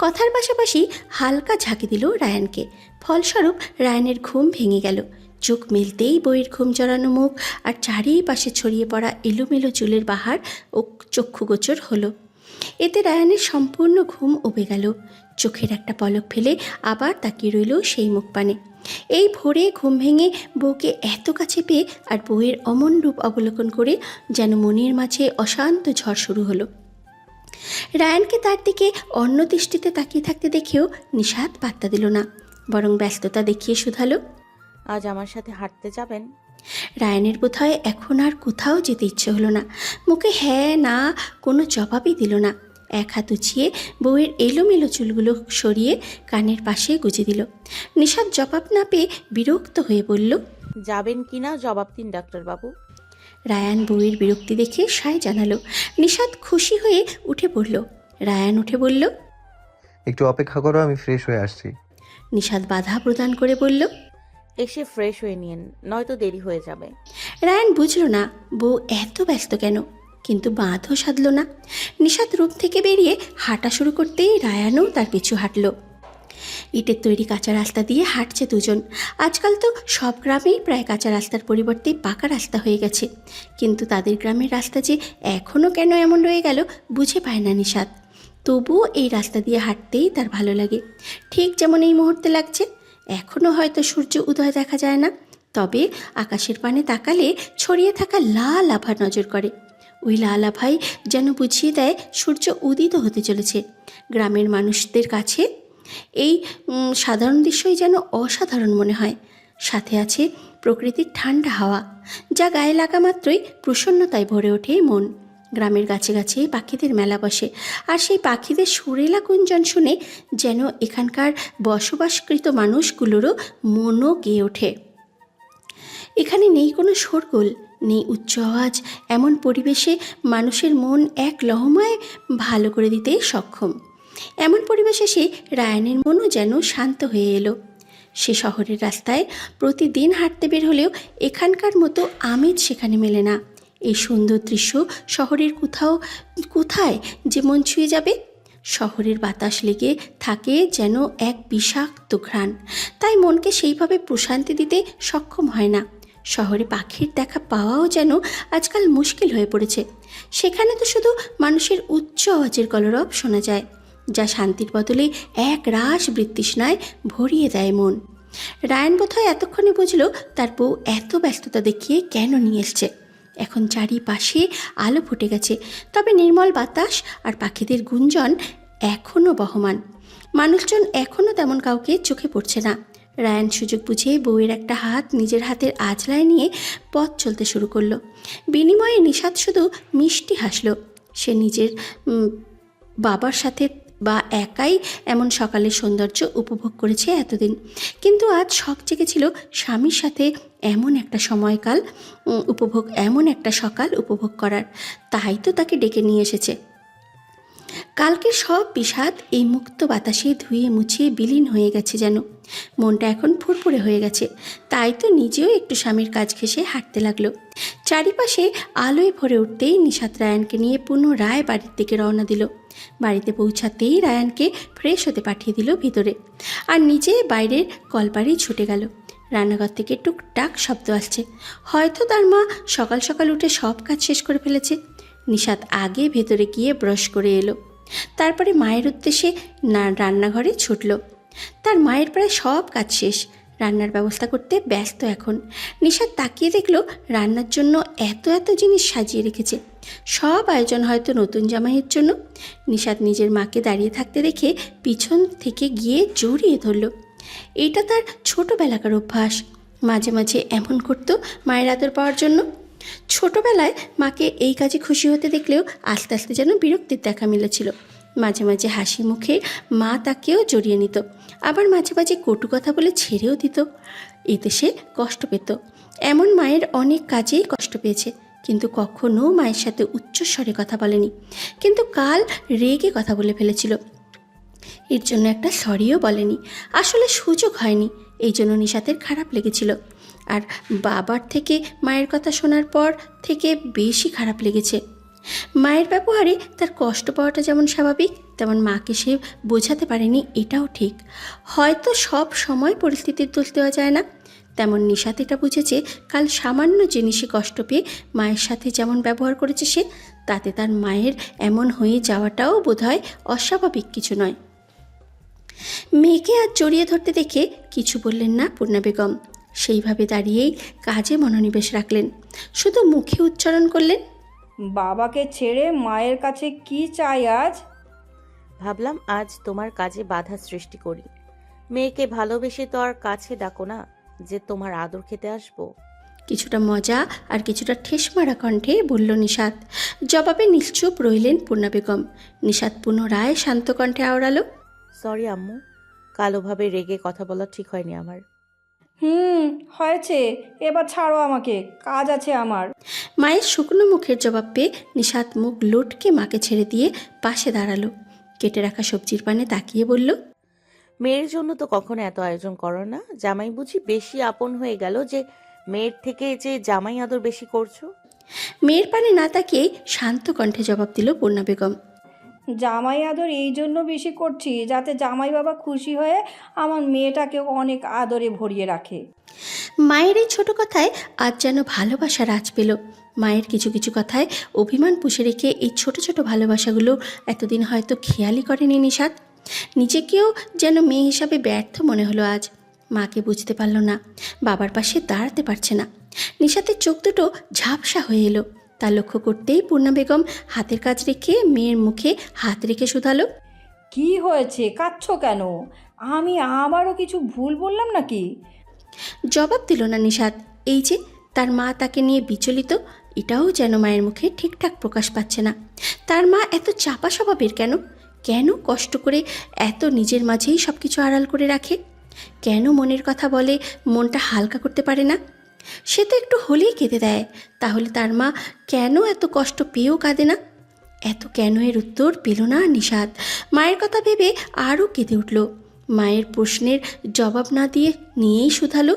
কথার পাশাপাশি হালকা ঝাঁকি দিল রায়ানকে। ফলস্বরূপ রায়ানের ঘুম ভেঙে গেল। চোখ মেলতেই বইয়ের ঘুম জড়ানো মুখ আর চারিপাশে ছড়িয়ে পড়া এলোমেলো চুলের বাহার ও চক্ষুগোচর হলো। এতে রায়ানের সম্পূর্ণ ঘুম উবে গেল। চোখের একটা পলক ফেলে আবার তাকিয়ে রইল সেই মুখ পানে। এই ভোরে ঘুম ভেঙে বউকে এত কাছে পেয়ে আর বউয়ের অমন রূপ অবলোকন করে যেন মনের মাঝে অশান্ত ঝড় শুরু হলো। রায়ানকে তার দিকে অন্য দৃষ্টিতে তাকিয়ে থাকতে দেখেও নিশাত পাত্তা দিল না, বরং ব্যস্ততা দেখিয়ে শুধালো। আজ আমার সাথে হাঁটতে যাবেন? রায়ানের বোধহয় এখন আর কোথাও যেতে ইচ্ছে হলো না। মুখে হ্যাঁ না কোনো জবাবই দিল না। এক হাত উঁচিয়ে বউয়ের এলোমেলো চুলগুলো সরিয়ে কানের পাশে গুজে দিল। নিশাত জবাব না পেয়ে বিরক্ত হয়ে বলল। যাবেন কি না জবাব দিন ডাক্তারবাবু। রায়ান বউয়ের বিরক্তি দেখে সায় জানালো। নিশাত খুশি হয়ে উঠে পড়ল। রায়ান উঠে বলল। একটু অপেক্ষা করো, আমি ফ্রেশ হয়ে আসছি। নিশাত বাধা প্রদান করে বলল। এসে ফ্রেশ হয়ে নিন, নয়তো দেরি হয়ে যাবে। রায়ান বুঝল না বউ এত ব্যস্ত কেন, কিন্তু বাঁধও সাধল না। নিশাত রূপ থেকে বেরিয়ে হাঁটা শুরু করতেই রায়ানও তার পিছু হাঁটল। ইটের তৈরি কাঁচা রাস্তা দিয়ে হাঁটছে দুজন। আজকাল তো সব গ্রামেই প্রায় কাঁচা রাস্তার পরিবর্তে পাকা রাস্তা হয়ে গেছে, কিন্তু তাদের গ্রামের রাস্তা যে এখনও কেন এমন রয়ে গেল বুঝে পায় না নিশাত। তবুও এই রাস্তা দিয়ে হাঁটতেই তার ভালো লাগে, ঠিক যেমন এই মুহূর্তে লাগছে। এখনও হয়তো সূর্য উদয় দেখা যায় না, তবে আকাশের পানে তাকালে ছড়িয়ে থাকা লাল আভা নজর করে। ওই লাল আভাই যেন বুঝিয়ে দেয় সূর্য উদিত হতে চলেছে। গ্রামের মানুষদের কাছে এই সাধারণ দৃশ্যই যেন অসাধারণ মনে হয়। সাথে আছে প্রকৃতির ঠান্ডা হাওয়া, যা গায়ে লাগা মাত্রই প্রসন্নতায় ভরে ওঠে মন। গ্রামের গাছে গাছে পাখিদের মেলা বসে, আর সেই পাখিদের সুরেলা গুঞ্জন শুনে যেন এখানকার বসবাসকৃত মানুষগুলোরও মনও গেয়ে ওঠে। এখানে নেই কোনো শোরগোল, নেই উচ্চ আওয়াজ। এমন পরিবেশে মানুষের মন এক লহমায় ভালো করে দিতে সক্ষম। এমন পরিবেশে সে রায়ানের মনও যেন শান্ত হয়ে এলো। সে শহরের রাস্তায় প্রতিদিন হাঁটতে বের হলেও এখানকার মতো আমেজ সেখানে মেলে না। এই সুন্দর দৃশ্য শহরের কোথায় যে মন ছুঁয়ে যাবে। শহরের বাতাস লেগে থাকে যেন এক বিষাক্ত ঘ্রাণ, তাই মনকে সেইভাবে প্রশান্তি দিতে সক্ষম হয় না। শহরে পাখির দেখা পাওয়াও যেন আজকাল মুশকিল হয়ে পড়েছে। সেখানে তো শুধু মানুষের উচ্চ আওয়াজের কলরব শোনা যায়, যা শান্তির বদলে এক রাস বৃত্তৃষ্ণায় ভরিয়ে দেয় মন। রায়ান বোধহয় এতক্ষণে বুঝল তার বউ এত ব্যস্ততা দেখিয়ে কেন নিয়ে এসছে। এখন চারিপাশে আলো ফুটে গেছে, তবে নির্মল বাতাস আর পাখিদের গুঞ্জন এখনও বহমান। মানুষজন এখনও তেমন কাউকে চোখে পড়ছে না। রায়ান সুযোগ বুঝে বউয়ের একটা হাত নিজের হাতের আঁচলায় নিয়ে পথ চলতে শুরু করলো। বিনিময়ে নিশাত শুধু মিষ্টি হাসল। সে নিজের বাবার সাথে বা একাই এমন সকালের সৌন্দর্য উপভোগ করেছে এতদিন, কিন্তু আজ শখ জেগেছিল স্বামীর সাথে এমন একটা সময়কাল এমন একটা সকাল উপভোগ করার। তাই তো তাকে ডেকে নিয়ে এসেছে। কালকের সব বিষাদ এই মুক্ত বাতাসে ধুয়ে মুছিয়ে বিলীন হয়ে গেছে যেন। মনটা এখন ফুরফুরে হয়ে গেছে। তাই তো নিজেও একটু স্বামীর কাজ ঘেঁষে হাঁটতে লাগলো। চারিপাশে আলোয় ভরে উঠতেই নিশাত রায়ানকে নিয়ে পুনরায় বাড়ির দিকে রওনা দিল। বাড়িতে পৌঁছাতেই রায়ানকে ফ্রেশ হতে পাঠিয়ে দিল ভিতরে, আর নিজে বাইরের কলপারেই ছুটে গেল। রান্নাঘর থেকে টুকটাক শব্দ আসছে। হয়তো তার মা সকাল সকাল উঠে সব কাজ শেষ করে ফেলেছে। নিশাত আগে ভেতরে গিয়ে ব্রাশ করে এলো, তারপরে মায়ের উদ্দেশ্যে রান্নাঘরে ছুটল। তার মায়ের প্রায় সব কাজ শেষ, রান্নার ব্যবস্থা করতে ব্যস্ত এখন। নিশাত তাকিয়ে দেখলো রান্নার জন্য এত এত জিনিস সাজিয়ে রেখেছে। সব আয়োজন হয়তো নতুন জামাইয়ের জন্য। নিশাত নিজের মাকে দাঁড়িয়ে থাকতে দেখে পিছন থেকে গিয়ে জড়িয়ে ধরল। এটা তার ছোটোবেলাকার অভ্যাস। মাঝে মাঝে এমন করতো মায়ের আদর পাওয়ার জন্য। ছোটোবেলায় মাকে এই কাজে খুশি হতে দেখলেও আস্তে আস্তে যেন বিরক্তির দেখা মিলেছিল। মাঝে মাঝে হাসি মুখে মা তাকেও জড়িয়ে নিত, আবার মাঝে মাঝে কটু কথা বলে ছেড়েও দিত। এতে সে কষ্ট পেত। এমন মায়ের অনেক কাজেই কষ্ট পেয়েছে, কিন্তু কখনো মায়ের সাথে উচ্চস্বরে কথা বলেনি। কিন্তু কাল রেগে কথা বলে ফেলেছিল। এর জন্য একটা সরিও বলেনি। আসলে সুযোগ হয়নি, এই জন্য নিশাতের খারাপ লেগেছিল। আর বাবার থেকে মায়ের কথা শোনার পর থেকে বেশি খারাপ লেগেছে। মায়ের ব্যবহারে তার কষ্ট পাওয়াটা যেমন স্বাভাবিক, তেমন মাকে সে বোঝাতে পারেনি, এটাও ঠিক। হয়তো সব সময় পরিস্থিতির দোষ দেওয়া যায় না, তেমন নিশাত এটা বুঝেছে কাল সামান্য জিনিসে কষ্ট পেয়ে মায়ের সাথে যেমন ব্যবহার করেছে সে, তাতে তার মায়ের এমন হয়ে যাওয়াটাও বোধহয় অস্বাভাবিক কিছু নয়। মেয়েকে আজ জড়িয়ে ধরতে দেখে কিছু বললেন না পূর্ণা বেগম। সেইভাবে দাঁড়িয়েই কাজে মনোনিবেশ রাখলেন, শুধু মুখে উচ্চারণ করলেন, বাবাকে ছেড়ে মায়ের কাছে কি চাই আজ? ভাবলাম আজ তোমার কাজে বাধা সৃষ্টি করি। মেয়েকে ভালোবেসে তো আর কাছে ডাকো না যে তোমার আদর খেতে আসবো। কিছুটা মজা আর কিছুটা ঠেসমারা কণ্ঠে বলল নিশাত। জবাবে নিশ্চুপ রইলেন পূর্ণা বেগম। নিশাত পুনরায় শান্ত কণ্ঠে আওড়ালো, সরি আম্মু, কালোভাবে রেগে কথা বলা ঠিক হয়নি আমার। হয়েছে, এবার ছাড়ো আমাকে, কাজ আছে আমার। মায়ের শুকনো মুখের জবাব পেয়ে নিশাত মুখ লটকে মাকে ছেড়ে দিয়ে পাশে দাঁড়ালো। কেটে রাখা সবজির পানে তাকিয়ে বলল, মেয়ের জন্য তো কখনো এত আয়োজন করো না। জামাই বুঝি বেশি আপন হয়ে গেল যে মেয়ের থেকে যে জামাই আদর বেশি করছো? মেয়ের পানে না তাকিয়ে শান্ত কণ্ঠে জবাব দিল পূর্ণা বেগম, জামাই আদর এই জন্য বেশি করছি যাতে জামাই বাবা খুশি হয়ে আমার মেয়েটাকে অনেক আদরে ভরিয়ে রাখে। মায়ের এই ছোট কথায় আজ যেন ভালোবাসার আঁচ পেল। মায়ের কিছু কিছু কথায় অভিমান পুষে রেখে এই ছোট ছোট ভালোবাসাগুলো এতদিন হয়তো খেয়ালই করেনি নিশাত। নিজেকেও যেন মেয়ে হিসাবে ব্যর্থ মনে হলো আজ। মাকে বুঝতে পারল না, বাবার পাশে দাঁড়াতে পারছে না। নিশাতের চোখ দুটো ঝাপসা হয়ে এলো। তা লক্ষ্য করতেই পূর্ণা বেগম হাতের কাজ রেখে মেয়ের মুখে হাত রেখে শুধালো, কি হয়েছে, কাঁদছো কেন? আমি আবারও কিছু ভুল বললাম নাকি? জবাব দিল না নিশাত। এই যে তার মা তাকে নিয়ে বিচলিত, এটাও যেন মায়ের মুখে ঠিকঠাক প্রকাশ পাচ্ছে না। তার মা এত চাপা স্বভাবের কেন? কেন কষ্ট করে এত নিজের মাঝেই সব কিছু আড়াল করে রাখে? কেন মনের কথা বলে মনটা হালকা করতে পারে না? সে তো একটু হলেই কেঁদে দেয়, তাহলে তার মা কেন এত কষ্ট পেয়েও কাঁদে না? এত কেন এর উত্তর পেল না নিশাত। মায়ের কথা ভেবে আরও কেঁদে উঠল। মায়ের প্রশ্নের জবাব না দিয়ে নিয়েই শুধালো,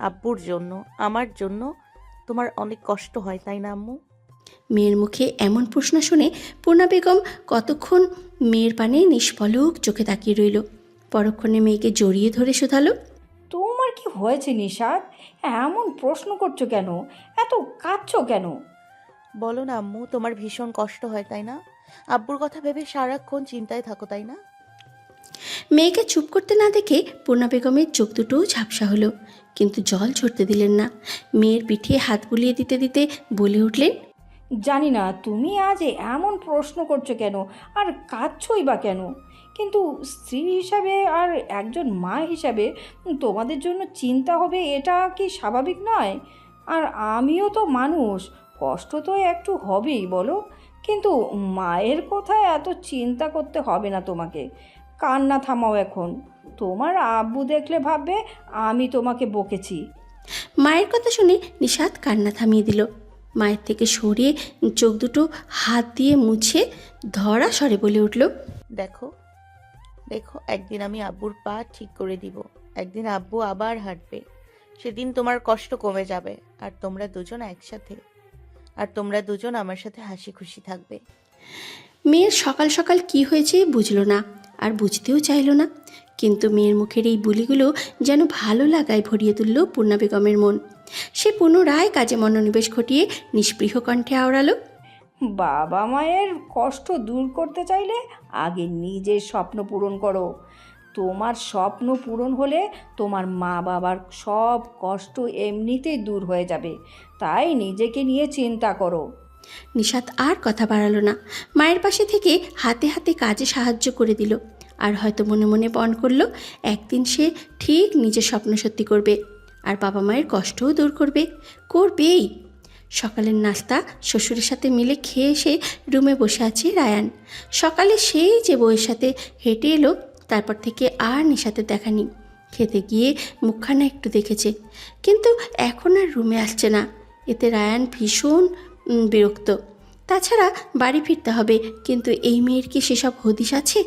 আব্বুর জন্য, আমার জন্য তোমার অনেক কষ্ট হয়, তাই না আম্মু? মেয়ের মুখে এমন প্রশ্ন শুনে পূর্ণা বেগম কতক্ষণ মেয়ের পানে নিষ্পলক চোখে তাকিয়ে রইল। পরক্ষণে মেয়েকে জড়িয়ে ধরে শুধালো, তোমার কি হয়েছে নিশাত? এমন প্রশ্ন করছো কেন? এত কাঁদছো কেন? বলো না আম্মু, তোমার ভীষণ কষ্ট হয় তাই না? আব্বুর কথা ভেবে সারাক্ষণ চিন্তায় থাকো তাই না? মেয়েকে চুপ করতে না দেখে পূর্ণা বেগমের চোখ দুটোও ঝাপসা হলো, কিন্তু জল ঝরতে দিলেন না। মেয়ের পিঠে হাত বুলিয়ে দিতে দিতে বলে উঠলেন, জানি না তুমি আজ এমন প্রশ্ন করছো কেন, আর কাঁদছোই বা কেন, কিন্তু স্ত্রী হিসাবে আর একজন মা হিসাবে তোমাদের জন্য চিন্তা হবে, এটা কি স্বাভাবিক নয়? আর আমিও তো মানুষ, কষ্ট তো একটু হবেই বলো। কিন্তু মায়ের কথা এত চিন্তা করতে হবে না তোমাকে। কান্না থামাও এখন। তোমার আব্বু দেখলে ভাববে আমি তোমাকে বকেছি। মায়ের কথা শুনে নিশাত কান্না থামিয়ে দিল। মায়ের থেকে সরিয়ে চোখ দুটো হাত দিয়ে মুছে ধরা স্বরে বলে উঠল, দেখো দেখো, একদিন আমি আব্বুর পা ঠিক করে দিব, একদিন আব্বু আবার হাঁটবে, সেদিন তোমার কষ্ট কমে যাবে, আর তোমরা দুজন আমার সাথে হাসি খুশি থাকবে। মেয়ের সকাল সকাল কি হয়েছে বুঝল না, আর বুঝতেও চাইল না। কিন্তু মেয়ের মুখের এই বুলিগুলো যেন ভালো লাগায় ভরিয়ে তুলল পূর্ণা বেগমের মন। সে পুনরায় কাজে মনোনিবেশ ঘটিয়ে নিষ্পৃহ কণ্ঠে আওড়ালো, বাবা মায়ের কষ্ট দূর করতে চাইলে আগে নিজের স্বপ্ন পূরণ করো। তোমার স্বপ্ন পূরণ হলে তোমার মা বাবার সব কষ্ট এমনিতেই দূর হয়ে যাবে। তাই নিজেকে নিয়ে চিন্তা করো। নিশাত আর কথা বাড়ালো না। মায়ের পাশে থেকে হাতে হাতে কাজে সাহায্য করে দিল। আর হয়তো মনে মনে পণ করলো একদিন সে ঠিক নিজের স্বপ্ন সত্যি করবে, আর বাবা মায়ের কষ্টও দূর করবে। করবেই। সকালের নাস্তা শ্বশুরের সাথে মিলে খেয়ে এসে রুমে বসে আছে রায়ান। সকালে সেই যে বউয়ের সাথে হেঁটে এলো, তারপর থেকে আর নিশাতে দেখা নেই। খেতে গিয়ে মুখখানা একটু দেখেছে, কিন্তু এখন আর রুমে আসছে না। এতে রায়ান ভীষণ বিরক্ত। তাছাড়া বাড়ি ফিরতে হবে, কিন্তু এই মেয়ের কি সেসব হদিশ আছে?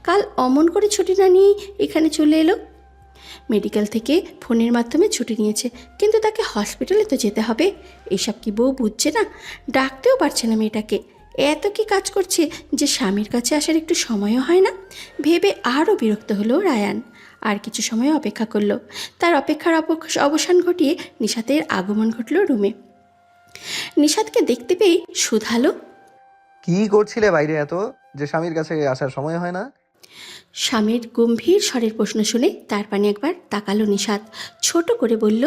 কাল অমন করে ছুটি না নিয়েই এখানে চলে এলো। মেডিকেল থেকে ফোনের মাধ্যমে ছুটি নিয়েছে, কিন্তু তাকে হসপিটালে তো যেতে হবে। এসব কি বউ বুঝছে না? ডাকতেও পারছে না মেয়েটাকে। এত কি কাজ করছে যে স্বামীর কাছে আসার একটু সময়ও হয় না? ভেবে আরও বিরক্ত হলো রায়ান। আর কিছু সময় অপেক্ষা করলো। তার অপেক্ষার অবসান ঘটিয়ে নিশাতের আগমন ঘটল রুমে। নিশাতকে দেখতে পেয়ে শুধালো, কি করছিলে বাইরে এত, যে স্বামীর কাছে আসার সময় হয় না? স্বামীর গম্ভীর স্বরের প্রশ্ন শুনে তার পানে একবার তাকালো নিশাত। ছোট করে বলল,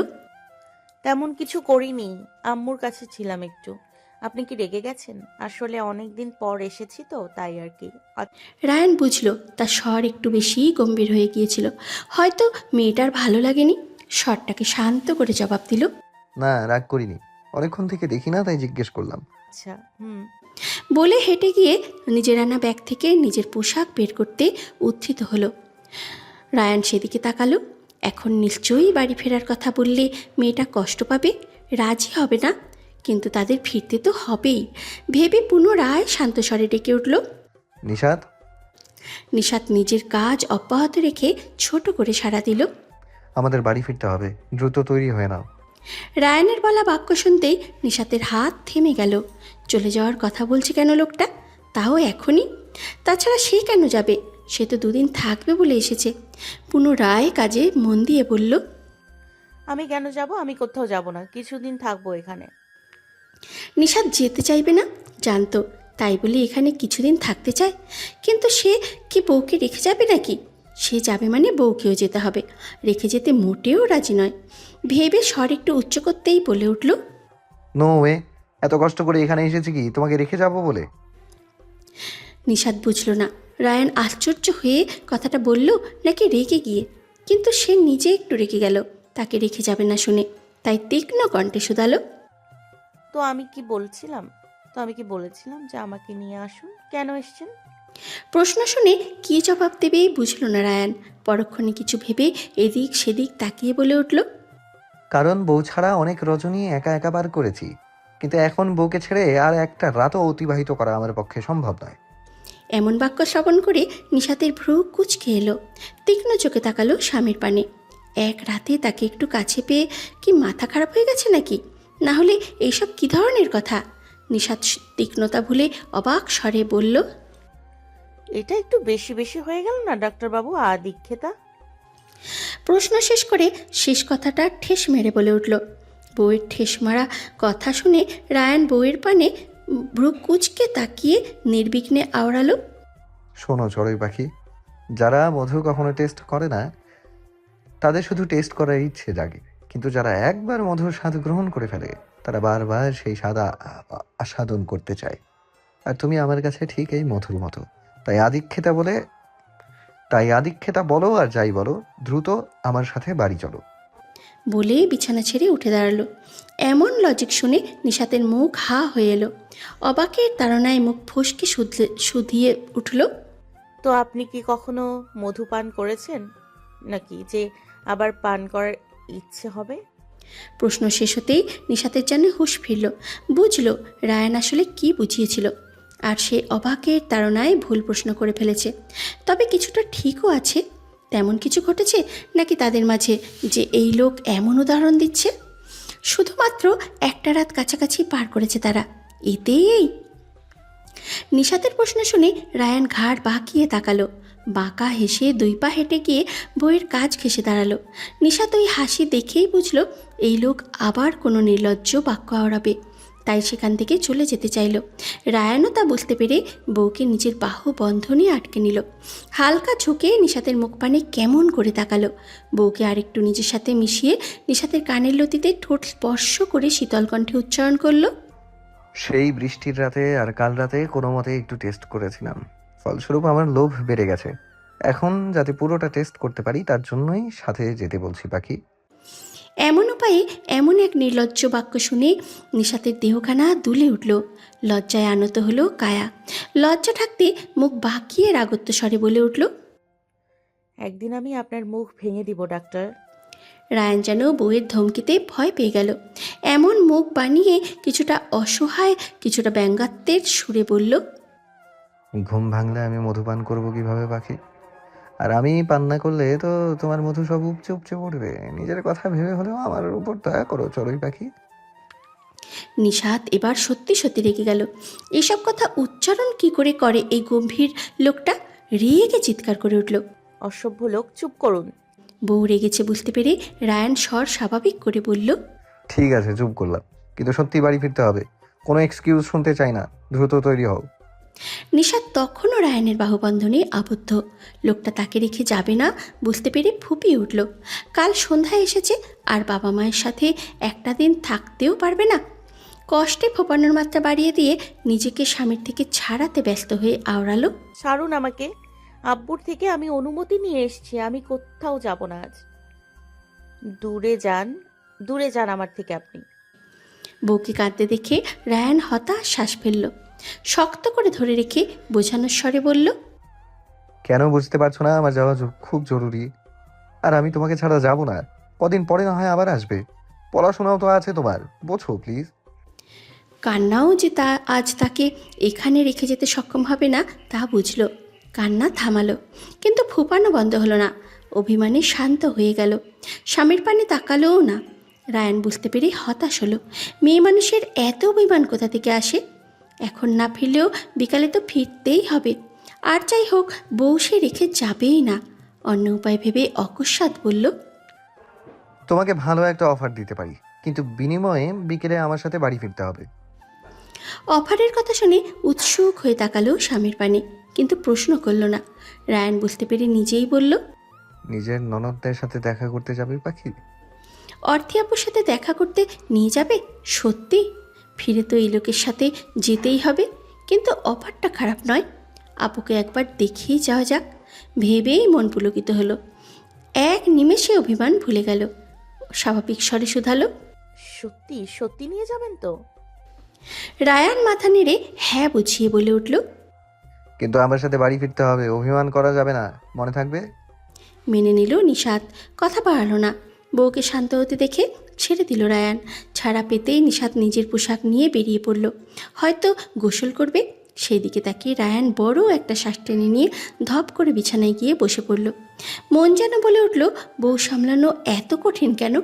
তেমন কিছু করিনি, আম্মুর কাছে ছিলাম একটু। আপনি কি রেগে গেছেন? আসলে অনেক দিন পর এসেছি তো, তাই আর কি। রায়ান বুঝল তার স্বর একটু বেশি গম্ভীর হয়ে গিয়েছিল। হয়তো মেয়েটার ভালো লাগেনি। স্বরটাকে শান্ত করে জবাব দিল, না, রাগ করিনি, অনেকক্ষণ থেকে দেখি না তাই জিজ্ঞেস করলাম। আচ্ছা, বলে হেঁটে গিয়ে নিজের আনা ব্যাগ থেকে নিজের পোশাক বের করতে উত্থিত হলো। রায়ান সেদিকে তাকালো। এখন নিশ্চয়ই বাড়ি ফেরার কথা বললে মেয়েটা কষ্ট পাবে, রাজি হবে না। কিন্তু তাদের ফিরতে তো হবেই ভেবে পুনরায় শান্ত স্বরে ডেকে উঠল, নিশাত। নিশাত নিজের কাজ অব্যাহত রেখে ছোট করে সাড়া দিল, আমাদের বাড়ি ফিরতে হবে, দ্রুত তৈরি হয়ে নাও। রায়ানের বলা বাক্য শুনতেই নিশাতের হাত থেমে গেল। চলে যাওয়ার কথা বলছে কেন লোকটা, তাও এখনই? তাছাড়া সে কেন যাবে? সে তো দুদিন থাকবে বলে এসেছে। পুনরায় কাজে মন দিয়ে বলল, আমি কেন যাব? আমি কোথাও যাব না, কিছুদিন থাকবো এখানে। নিশাত যেতে চাইবে না জানতো, তাই বলে এখানে কিছুদিন থাকতে চায়। কিন্তু সে কি বউকে রেখে যাবে নাকি? সে যাবে মানে বউকেও যেতে হবে। রেখে যেতে মোটেও রাজি নয়। ভেবে স্বর একটু উচ্চ করতেই বলে উঠল, নো ওয়ে, এত কষ্ট করে এখানে এসেছি কি তোমাকে রেখে যাবো বলে? নিশাত বুঝল না রায়ান আশ্চর্য হয়ে কথাটা বলল নাকি রেগে গিয়ে, কিন্তু সে নিজে একটু রেগে গেল তাকে রেখে যাবে না শুনে, তাই তীক্ষ্ণ কণ্ঠে শুধালো, তো আমি কি বলছিলাম যে আমাকে নিয়ে আসুন, কেন এসেছেন? প্রশ্ন শুনে কী জবাব দেবে বুঝল না রায়ান। পরক্ষণে কিছু ভেবে এদিক সেদিক তাকিয়ে বলে উঠল, কারণ বউ ছাড়া অনেক রজনী একা একা পার করেছি, কিন্তু এখন বউকে ছেড়ে আর একটা রাতও অতিবাহিত করা আমার পক্ষে সম্ভব নয়। এমন বাক্য শ্রবণ করে নিশাতের ভ্রু কুঁচকে এলো। তীক্ষ্ণ চোখে তাকালো স্বামীর পানে। এক রাতে তাকে একটু কাছে পেয়ে কি মাথা খারাপ হয়ে গেছে নাকি? না হলে এইসব কী ধরনের কথা? নিশাত তীক্ষ্ণতা ভুলে অবাক স্বরে বলল, এটা একটু বেশি বেশি হয়ে গেল না ডাক্তারবাবু, আদিক্ষেতা? প্রশ্ন শেষ করে শেষ কথাটা ঠেস মেরে বলে উঠল। বউয়ের ঠেস মারা কথা শুনে রায়ান বউয়ের পানে ভ্রু কুঁচকে তাকিয়ে নির্বিঘ্নে আওড়ালো, শোনো চড়ুই পাখি, যারা মধু কখনো টেস্ট করে না তাদের শুধু টেস্ট করার ইচ্ছে জাগে, কিন্তু যারা একবার মধুর স্বাদ গ্রহণ করে ফেলে তারা বারবার সেই স্বাদ আস্বাদন করতে চায়। আর তুমি আমার কাছে ঠিক এই মধুর মতো। তাই আদিক্ষেতা বলো আর যাই বলো, দ্রুত আমার সাথে বাড়ি চলো। বলে বিছানা ছেড়ে উঠে দাঁড়ালো। এমন লজিক শুনে নিশাতের মুখ হা হয়ে এলো। অবাকের তাড়নায় মুখ ফসকে শুধিয়ে উঠল, তো আপনি কি কখনো মধু পান করেছেন নাকি যে আবার পান করার ইচ্ছে হবে? প্রশ্ন শেষ হতেই নিশাতের যেন হুঁশ ফিরল। বুঝল রায়ান আসলে কি বুঝিয়েছিল, আর সে অবাকের তাড়নায় ভুল প্রশ্ন করে ফেলেছে। তবে কিছুটা ঠিকও আছে। তেমন কিছু ঘটেছে নাকি তাদের মাঝে যে এই লোক এমন উদাহরণ দিচ্ছে? শুধুমাত্র একটা রাত কাছাকাছি পার করেছে তারা, এতেই? নিশাতের প্রশ্ন শুনে রায়ান ঘাড় বাঁকিয়ে তাকালো। বাঁকা হেসে 2 পা হেঁটে গিয়ে বইয়ের কাজ ঘেঁষে দাঁড়ালো। নিশাত ওই হাসি দেখেই বুঝল এই লোক আবার কোনো নির্লজ্জ বাক্য আওড়াবে, তাই সেখান থেকে চলে যেতে চাইল। রায়ানও তা বুঝতে পেরে বউকে নিজের বাহু বন্ধনে আটকে নিল। হালকা ঝুঁকে নিশাতের মুখ পানে কেমন করে তাকালো। বউকে আরেকটু নিজের সাথে মিশিয়ে নিশাতের কানের লতিতে ঠোঁট স্পর্শ করে শীতল কণ্ঠে উচ্চারণ করলো, সেই বৃষ্টির রাতে আর কাল রাতে কোনো মতে একটু টেস্ট করেছিলাম, ফলস্বরূপ আমার লোভ বেড়ে গেছে। এখন যাতে পুরোটা টেস্ট করতে পারি তার জন্যই সাথে যেতে বলছি পাখি। এমন উপায়ে এমন এক নির্লজ্জ বাক্য শুনে নিশাতের দেহখানা দুলে উঠল। লজ্জায় আনত হলো কায়া। লজ্জা ঢাকতে মুখ বাঁকিয়ে রাগত্ব স্বরে বলে উঠল, একদিন আমি আপনার মুখ ভেঙে দিব ডাক্তার। রায়ান যেন বউয়ের ধমকিতে ভয় পেয়ে গেল। এমন মুখ বানিয়ে কিছুটা অসহায় কিছুটা ব্যঙ্গাত্বের সুরে বলল, ঘুম ভাঙলে আমি মধুপান করবো কিভাবে পাখি? আর আমি পান না করলে তো তোমার মধু সব উপচে উপচে পড়বে। নিজের কথা ভেবে হলেও আমার উপর দয়া করো চড়ুই পাখি। নিশাত এবার সত্যি সত্যি রেগে গেল। এসব কথা উচ্চারণ কি করে এই গম্ভীর লোকটা? রেগে চিৎকার করে উঠল। অসভ্য লোক, চুপ করুন। বউ রেগেছে বুঝতে পেরে রায়ান স্বর স্বাভাবিক করে বলল, ঠিক আছে চুপ করলাম, কিন্তু সত্যি বাড়ি ফিরতে হবে। কোনো এক্সকিউজ শুনতে চাই না, দ্রুত তৈরি হও। নিশাত তখনও রায়ানের বাহুবন্ধনে আবদ্ধ। লোকটা তাকে রেখে যাবে না বুঝতে পেরে ফুপিয়ে উঠল। কাল সন্ধ্যায় এসেছে, আর বাবা মায়ের সাথে একটা দিন থাকতেও পারবে না। কষ্টে ফোপানোর মাত্রা বাড়িয়ে দিয়ে নিজেকে স্বামীর থেকে ছাড়াতে ব্যস্ত হয়ে আওড়ালো, ছাড়ুন আমাকে। আব্বুর থেকে আমি অনুমতি নিয়ে এসেছি, আমি কোথাও যাব না আজ। দূরে যান আমার থেকে আপনি। বউকে কাঁদতে দেখে রায়ান হতাশ শ্বাস ফেলল। শক্ত করে ধরে রেখে বোঝানোর স্বরে বলল, কেন বুঝতে পারছো না? আমার যাওয়া খুব জরুরি, আর আমি তোমাকে ছাড়া যাব না। কদিন পরে না হয় আবার আসবে, পড়াশোনাও তো আছে তোমার, বোঝো প্লিজ। কান্নাও যে আজ তাকে এখানে রেখে যেতে সক্ষম হবে না তা বুঝল। কান্না থামালো, কিন্তু ফুপানো বন্ধ হলো না। অভিমানে শান্ত হয়ে গেল। স্বামীর পানে তাকালোও না। রায়ান বুঝতে পেরে হতাশ হলো। মেয়ে মানুষের এত অভিমান কোথা থেকে আসে? এখন না ফিরলেও বিকালে তো ফিরতেই হবে। আর যাই হোক, বউ সে রেখে যাবেই না। অন্য উপায় ভেবে অকস্মাৎ বলল, তোমাকে ভালো একটা অফার দিতে পারি, কিন্তু বিনিময়ে বিকেলে আমার সাথে বাড়ি ফিরতে হবে। অফারের কথা শুনে উৎসুক হয়ে তাকালো স্বামীর পানে, কিন্তু প্রশ্ন করল না। রায়ান বুঝতে পেরে নিজেই বলল, নিজের ননদদের সাথে দেখা করতে যাবে পাখি? অর্থী আপুর সাথে দেখা করতে নিয়ে যাবে? সত্যি? ফিরে তো এই লোকের সাথে যেতেই হবে, কিন্তু অফারটা খারাপ নয়। আপুকে একবার দেখেই যাওয়া যাক ভেবেই মন পুলকিত হলো। এক নিমেষে অভিমান ভুলে গেল। স্বাভাবিক স্বরে শুধালো, সত্যি সত্যি নিয়ে যাবেন তো? রায়ান মাথা নেড়ে হ্যাঁ বুঝিয়ে বলে উঠল, কিন্তু আমার সাথে বাড়ি ফিরতে হবে, অভিমান করা যাবে না, মনে থাকবে? মেনে নিল নিশাত, কথা বাড়ালো না। বউকে শান্ত হতে দেখে ছেড়ে দিল রায়ান। ছাড়া পেতেই নিশাত নিজের পোশাক নিয়ে বেরিয়ে পড়ল, হয়তো গোসল করবে। সেই দিকে তাকিয়ে রায়ান বড় একটা শ্বাস টেনে নিয়ে ধপ করে বিছানায় গিয়ে বসে পড়ল। মন যেন বলে উঠল, বউ সামলানো এত কঠিন কেন?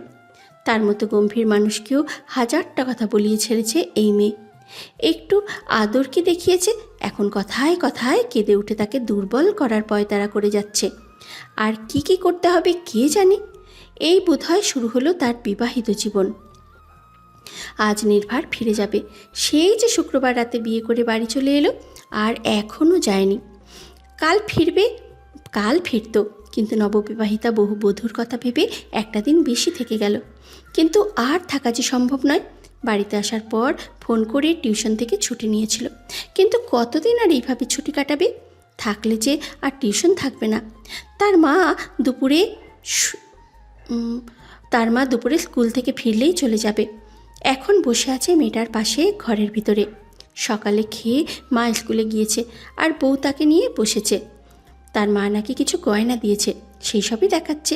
তার মতো গম্ভীর মানুষকেও হাজারটা কথা বলিয়ে ছেড়েছে এই মেয়ে। একটু আদরকে দেখিয়েছে, এখন কথায় কথায় কেঁদে উঠে তাকে দুর্বল করার পয়তারা করে যাচ্ছে। আর কি কি করতে হবে কে জানে। এই বোধহয় শুরু হলো তার বিবাহিত জীবন। আজ নির্ভার ফিরে যাবে। সেই যে শুক্রবার রাতে বিয়ে করে বাড়ি চলে এলো, আর এখনও যায়নি। কাল ফিরবে, কাল ফিরত, কিন্তু নববিবাহিতা বহু বধূর কথা ভেবে একটা দিন বেশি থেকে গেল। কিন্তু আর থাকা যে সম্ভব নয়। বাড়িতে আসার পর ফোন করে টিউশন থেকে ছুটি নিয়েছিল, কিন্তু কতদিন আর এইভাবে ছুটি কাটাবে? থাকলে যে আর টিউশন থাকবে না। তার মা দুপুরে স্কুল থেকে ফিরলেই চলে যাবে। এখন বসে আছে মেয়েটার পাশে ঘরের ভিতরে। সকালে খেয়ে মা স্কুলে গিয়েছে, আর বউ তাকে নিয়ে বসেছে। তার মা নাকি কিছু গয়না দিয়েছে, সেই সবই দেখাচ্ছে।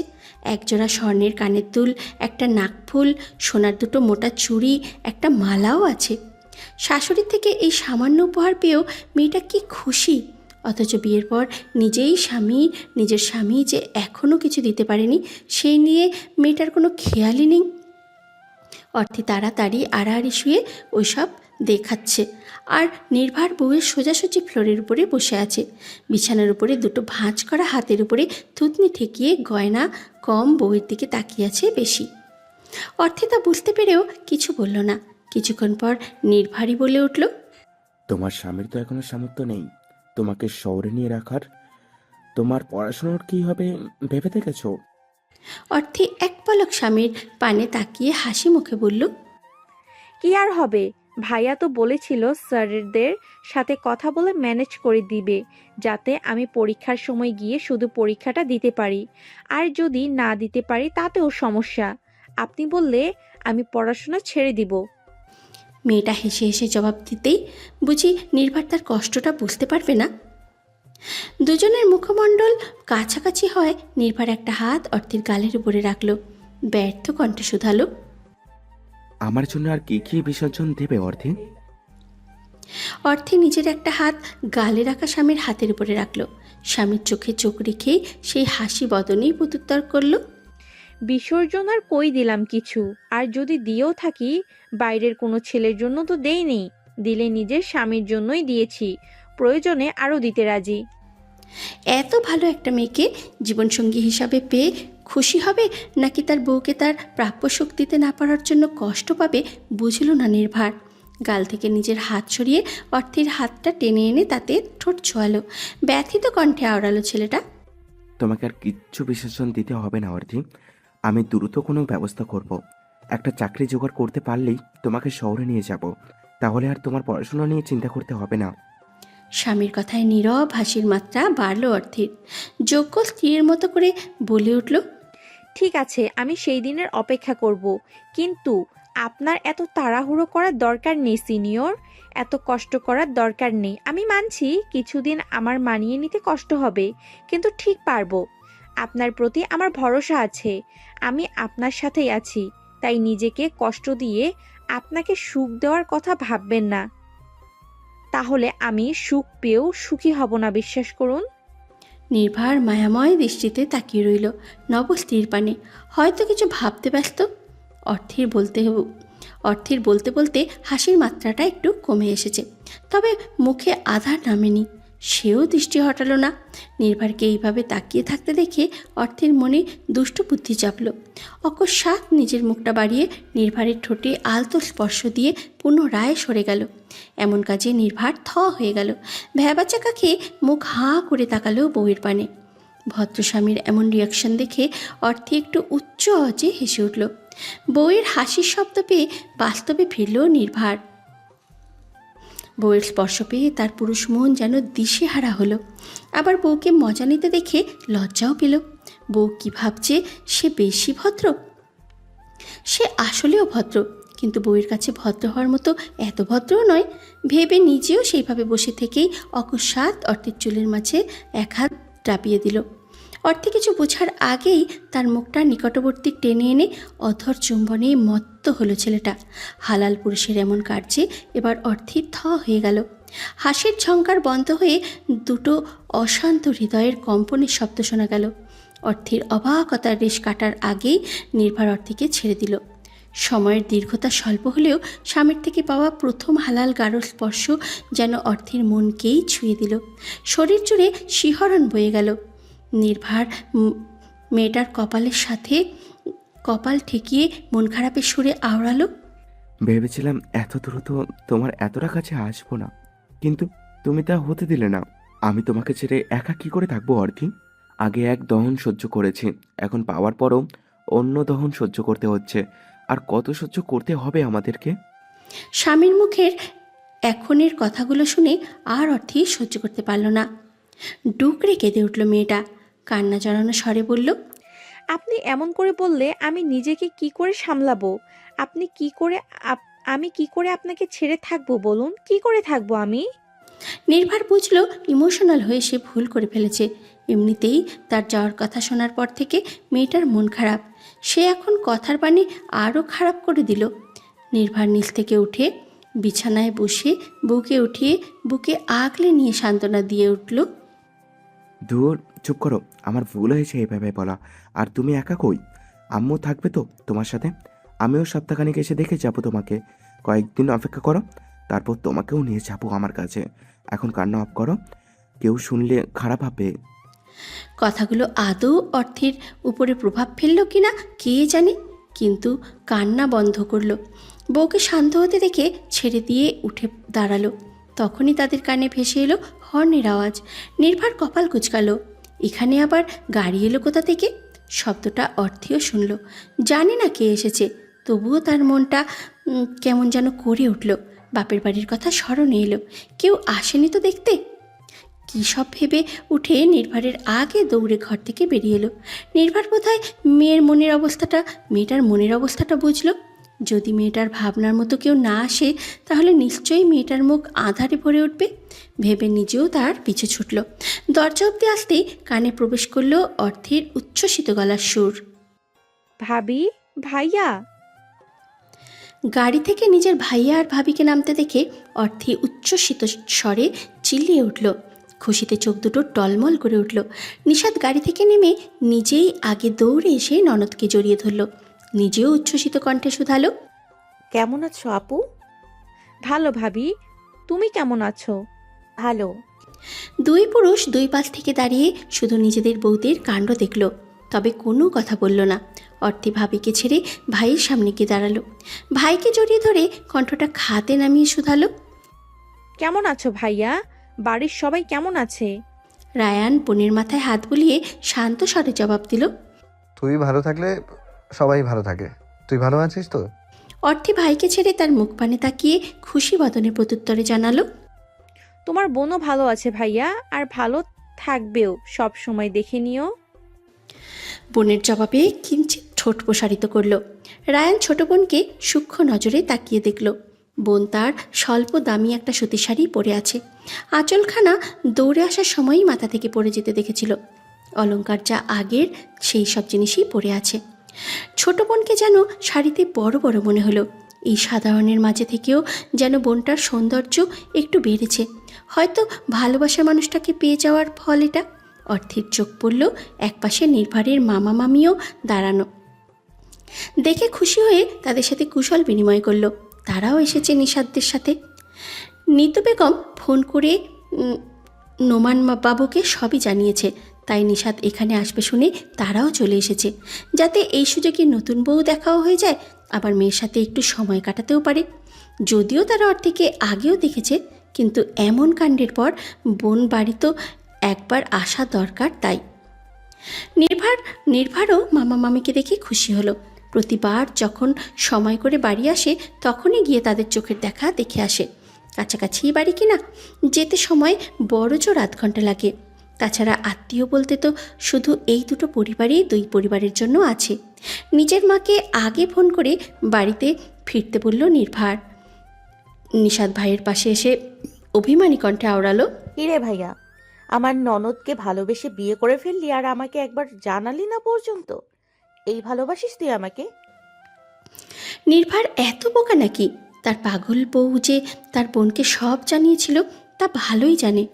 একজোড়া স্বর্ণের কানের দুল, একটা নাকফুল, সোনার দুটো মোটা চুড়ি, একটা মালাও আছে। শাশুড়ির থেকে এই সামান্য উপহার পেয়েও মেয়েটা কি খুশি। অথচ বিয়ের পর নিজের স্বামী যে এখনও কিছু দিতে পারেনি, সেই নিয়ে মেয়েটার কোনো খেয়ালই নেই। অর্থে তাড়াতাড়ি আড়াআড়ি শুয়ে ওইসব দেখাচ্ছে, আর নির্ভার বউয়ের সোজাসুজি ফ্লোরের উপরে বসে আছে। বিছানার উপরে দুটো ভাঁজ করা হাতের উপরে থুতনি ঠেকিয়ে গয়না কম বউয়ের দিকে তাকিয়ে আছে বেশি। অর্থে তা বুঝতে পেরেও কিছু বলল না। কিছুক্ষণ পর নির্ভারই বলে উঠল, তোমার স্বামীর তো এখনো সামর্থ্য নেই তোমাকে শহরে নিয়ে রাখার। তোমার পড়াশোনার কি হবে ভেবে দেখেছো? অর্থে এক পলক স্বামীর পানে তাকিয়ে হাসি মুখে বলল, কি আর হবে, ভাইয়া তো বলেছিল স্যারদের সাথে কথা বলে ম্যানেজ করে দিবে, যাতে আমি পরীক্ষার সময় গিয়ে শুধু পরীক্ষাটা দিতে পারি। আর যদি না দিতে পারি তাতেও সমস্যা, আপনি বললে আমি পড়াশোনা ছেড়ে দিব। মেয়েটা হেসে হেসে জবাব দিতেই বুঝি নির্ভার তার কষ্টটা বুঝতে পারবে না। দুজনের মুখমণ্ডল কাছাকাছি হয়। নির্ভার একটা হাত অর্থের গালের উপরে রাখল, ব্যর্থ কণ্ঠে শুধালো, আমার জন্য আর কি কি বিসর্জন দেবে অর্ধে? অর্থে নিজের একটা হাত গালে রাখা স্বামীর হাতের উপরে রাখল। স্বামীর চোখে চোখ রেখেই সেই হাসি বদনেই প্রত্যুত্তর করল, বিসর্জন আর কই দিলাম কিছু, আর যদি দিয়েও থাকি বাইরের কোনো ছেলের জন্য তো দেইনি, দিলে নিজের স্বামীর জন্যই দিয়েছি, প্রয়োজনে আরও দিতে রাজি। এত ভালো একটা মেয়েকে জীবনসঙ্গী হিসাবে পেয়ে খুশি হবে, নাকি তার বউকে তার প্রাপ্য সুখ দিতে না পারার জন্য কষ্ট পাবে বুঝল না নির্ভার। গাল থেকে নিজের হাত সরিয়ে অর্থের হাতটা টেনে এনে তাতে ঠোঁট ছোঁয়ালো। ব্যথিত কণ্ঠে আওড়ালো ছেলেটা, তোমাকে আর কিচ্ছু বিসর্জন দিতে হবে না অর্ধে, আমি দ্রুত কোনো ব্যবস্থা করব। একটা চাকরি জোগাড় করতে পারলেই তোমাকে শহরে নিয়ে যাব, তাহলে আর তোমার পড়াশোনা নিয়ে চিন্তা করতে হবে না। স্বামীর কথায় নীরব হাসির মাত্রা বাড়ল অর্থের। যোগ্য স্ত্রীর মতো করে বলে উঠল, ঠিক আছে, আমি সেই দিনের অপেক্ষা করব, কিন্তু আপনার এত তাড়াহুড়ো করার দরকার নেই সিনিয়র, এত কষ্ট করার দরকার নেই। আমি মানছি কিছুদিন আমার মানিয়ে নিতে কষ্ট হবে, কিন্তু ঠিক পারবো। আপনার প্রতি আমার ভরসা আছে, আমি আপনার সাথেই আছি, তাই নিজেকে কষ্ট দিয়ে আপনাকে সুখ দেওয়ার কথা ভাববেন না, তাহলে আমি সুখ পেয়েও সুখী হব না, বিশ্বাস করুন। নির্ভার মায়াময় দৃষ্টিতে তাকিয়ে রইল নবস্ত্রীর পানে, হয়তো কিছু ভাবতে ব্যস্ত। অর্থের বলতে বলতে হাসির মাত্রাটা একটু কমে এসেছে, তবে মুখে আধার নামেনি। সেও দৃষ্টি হটালো না। নির্ভারকে এইভাবে তাকিয়ে থাকতে দেখে অর্থের মনে দুষ্ট বুদ্ধি চাপল। অকস্মাৎ নিজের মুখটা বাড়িয়ে নির্ভারের ঠোঁটে আলতো স্পর্শ দিয়ে পুনরায় সরে গেল। এমন কাজে নির্ভার থ হয়ে গেল। ভ্যাবাচাকা খেয়ে মুখ হাঁ করে তাকালো বউয়ের পানে। ভদ্রস্বামীর এমন রিয়াকশন দেখে অর্থে একটু উচ্চ আওয়াজে হেসে উঠল। বউয়ের হাসির শব্দ পেয়ে বাস্তবে ফিরল নির্ভার। বউয়ের স্পর্শ পেয়ে তার পুরুষ মন যেন দিশেহারা হলো। আবার বউকে মজা নিতে দেখে লজ্জাও পেল। বউ কি ভাবছে সে বেশি ভদ্র? সে আসলেও ভদ্র, কিন্তু বউয়ের কাছে ভদ্র হওয়ার মতো এত ভদ্রও নয় ভেবে নিজেও সেইভাবে বসে থেকেই অকস্মাৎ অর্থের চুলের মাঝে এক হাত চাপিয়ে দিল। অর্থে কিছু বোঝার আগেই তার মুখটা নিকটবর্তী টেনে এনে অধর চুম্বনে মত্ত হলো ছেলেটা। হালাল পুরুষের এমন কার্যে এবার অর্থি থ হয়ে গেল। হাসির ঝঙ্কার বন্ধ হয়ে দুটো অশান্ত হৃদয়ের কম্পনের শব্দ শোনা গেল। অর্থের অবাকতার রেশ কাটার আগেই নির্ভর অর্থীকে ছেড়ে দিল। সময়ের দীর্ঘতা স্বল্প হলেও স্বামীর থেকে পাওয়া প্রথম হালাল গাঢ় স্পর্শ যেন অর্থের মনকেই ছুঁয়ে দিল। শরীর জুড়ে শিহরণ বয়ে গেল। নির্ভার মেয়েটার কপালের সাথে কপাল ঠেকিয়ে মন খারাপের সুরে আওড়ালো, ভেবেছিলাম এত দ্রুত তোমার এতটা কাছে আসবো না, কিন্তু তুমি তা হতে দিলে না। আমি তোমাকে ছেড়ে একা কি করে থাকবো অর্থী? আগে এক দহন সহ্য করেছি, এখন পাওয়ার পরও অন্য দহন সহ্য করতে হচ্ছে। আর কত সহ্য করতে হবে আমাদেরকে? স্বামীর মুখের এখনের কথাগুলো শুনে আর অর্থী সহ্য করতে পারল না। ডুকরে কেঁদে উঠল মেয়েটা। কান্না জড়ানো স্বরে বলল, আপনি এমন করে বললে আমি নিজেকে কি করে সামলাবো? আপনি কি করে আমি কি করে আপনাকে ছেড়ে থাকবো বলুন? কি করে থাকবো আমি? নির্ভার বুঝল ইমোশনাল হয়ে সে ভুল করে ফেলেছে। এমনিতেই তার যাওয়ার কথা শোনার পর থেকে মেয়েটার মন খারাপ, সে এখন কথার বাণী আরও খারাপ করে দিল। নির্ভার নিচ থেকে উঠে বিছানায় বসে বুকে উঠিয়ে বুকে আগলে নিয়ে সান্ত্বনা দিয়ে উঠল, দূর, চুপ করো। আমার ভুল হয়েছে এইভাবে বলা। আর তুমি একা কই? আম্মু থাকবে তো তোমার সাথে? আমিও সপ্তাহখানিক এসে দেখে যাবো তোমাকে। কয়েকদিন অপেক্ষা করো, তারপর তোমাকেও নিয়ে যাবো আমার কাছে। এখন কান্না অফ করো, কেউ শুনলে খারাপ ভাববে। কথাগুলো আদৌ অর্থের উপরে প্রভাব ফেলল কিনা কে জানে, কিন্তু কান্না বন্ধ করল। বউকে শান্ত হতে দেখে ছেড়ে দিয়ে উঠে দাঁড়ালো। তখনই তাদের কানে ভেসে এলো হর্নের আওয়াজ। নির্ভার কপাল কুঁচকালো। এখানে আবার গাড়ি এলো কোথা থেকে? শব্দটা অর্থেও শুনল। জানে না কে এসেছে, তবুও তার মনটা কেমন যেন করে উঠল। বাপের বাড়ির কথা স্মরণে এলো। কেউ আসেনি তো দেখতে? কী সব ভেবে উঠে নির্ভারের আগে দৌড়ে ঘর থেকে বেরিয়ে এলো। নির্ভার বোধহয় মেয়েটার মনের অবস্থাটা বুঝলো। যদি মেয়েটার ভাবনার মতো কেউ না আসে তাহলে নিশ্চয়ই মেয়েটার মুখ আঁধারে ভরে উঠবে ভেবে নিজেও তার পিছু ছুটল। দরজা অব্দি আসতেই কানে প্রবেশ করলো অর্থের উচ্ছ্বসিত গলার সুর, ভাবি, ভাইয়া। গাড়ি থেকে নিজের ভাইয়া আর ভাবিকে নামতে দেখে অর্থী উচ্ছ্বসিত স্বরে চিল্লিয়ে উঠল। খুশিতে চোখ দুটো টলমল করে উঠল। নিশাদ গাড়ি থেকে নেমে নিজেই আগে দৌড়ে এসে ননদকে জড়িয়ে ধরল। নিজেও উচ্ছ্বসিত কণ্ঠে শুধালো, কেমন আছো আপু? ভালো ভাবি, তুমি কেমন আছো? ভালো। দুই পুরুষ দুই পাশ থেকে দাঁড়িয়ে শুধু নিজেদের বউদের কাণ্ড দেখল, তবে কোনো কথা বলল না। অর্থী ভাবিকে ছেড়ে ভাইয়ের সামনে গিয়ে দাঁড়ালো। ভাইকে জড়িয়ে ধরে কণ্ঠটা খাতে নামিয়ে শুধালো, কেমন আছো ভাইয়া? বাড়ির সবাই কেমন আছে? রায়ান বোনের মাথায় হাত বুলিয়ে শান্ত স্বরে জবাব দিল, তুই ভালো থাকলে সবাই ভালো থাকে। তুই ভালো আছিস তো? অর্থী ভাইকে ছেড়ে তার মুখ পানে তাকিয়ে খুশি বদনে প্রত্যুত্তরে জানালো, তোমার বোনও ভালো আছে ভাইয়া, আর ভালো থাকবেও সব সময়, দেখে নিও। বোনের জবাবে কিঞ্চিৎ ঠোঁট প্রসারিত করল। রায়ান ছোট বোনকে সূক্ষ্ম নজরে তাকিয়ে দেখল। বোন তার স্বল্প দামি একটা সুতি শাড়ি পরে আছে। আঁচলখানা দৌড়ে আসার সময়ই মাথা থেকে পড়ে যেতে দেখেছিল। অলংকার যা আগের সেই সব জিনিসই পরে আছে। ছোট বোনকে যেন শাড়িতে বড় বড় মনে হলো। এই সাধারণের মাঝে থেকেও যেন বোনটার সৌন্দর্য একটু বেড়েছে। হয়তো ভালোবাসার মানুষটাকে পেয়ে যাওয়ার ফল এটা। অর্থের চোখ পড়ল একপাশে নির্ভারের মামা মামিও দাঁড়ানো দেখে খুশি হয়ে তাদের সাথে কুশল বিনিময় করলো। তারাও এসেছে নিশাদদের সাথে। নিতু বেগম ফোন করে নোমান বাবুকে সবই জানিয়েছে, তাই নিশাদ এখানে আসবে শুনে তারাও চলে এসেছে, যাতে এই সুযোগে নতুন বউ দেখাও হয়ে যায়, আবার মেয়ের সাথে একটু সময় কাটাতেও পারে। যদিও তারা অর্থেকে আগেও দেখেছে, কিন্তু এমন কাণ্ডের পর বোন বাড়ি তো একবার আসা দরকার। তাই নির্ভারও মামা মামিকে দেখে খুশি হলো। প্রতিবার যখন সময় করে বাড়ি আসে তখনই গিয়ে তাদের চোখের দেখা দেখে আসে। কাছাকাছি বাড়ি কিনা, যেতে সময় বড় জোর 0.5 ঘন্টা লাগে। তাছাড়া আত্মীয় বলতে তো শুধু এই দুটো পরিবারই 2 পরিবারের জন্য আছে। নিজের মাকে আগে ফোন করে বাড়িতে ফিরতে বলল নির্ভার। নিশাদ ভাইয়ের পাশে এসে অভিমানী কণ্ঠে আওড়ালো, কিরে ভাইয়া, আমার ননদকে ভালোবেসে বিয়ে করে ফেললি আর আমাকে একবার জানালি না পর্যন্ত? এই ভালোবাসিস তুই আমাকে? নির্ভার এত বোকা নাকি? তার পাগল বউ যে তার বোনকে সব জানিয়েছিল তা ভালোই জানে।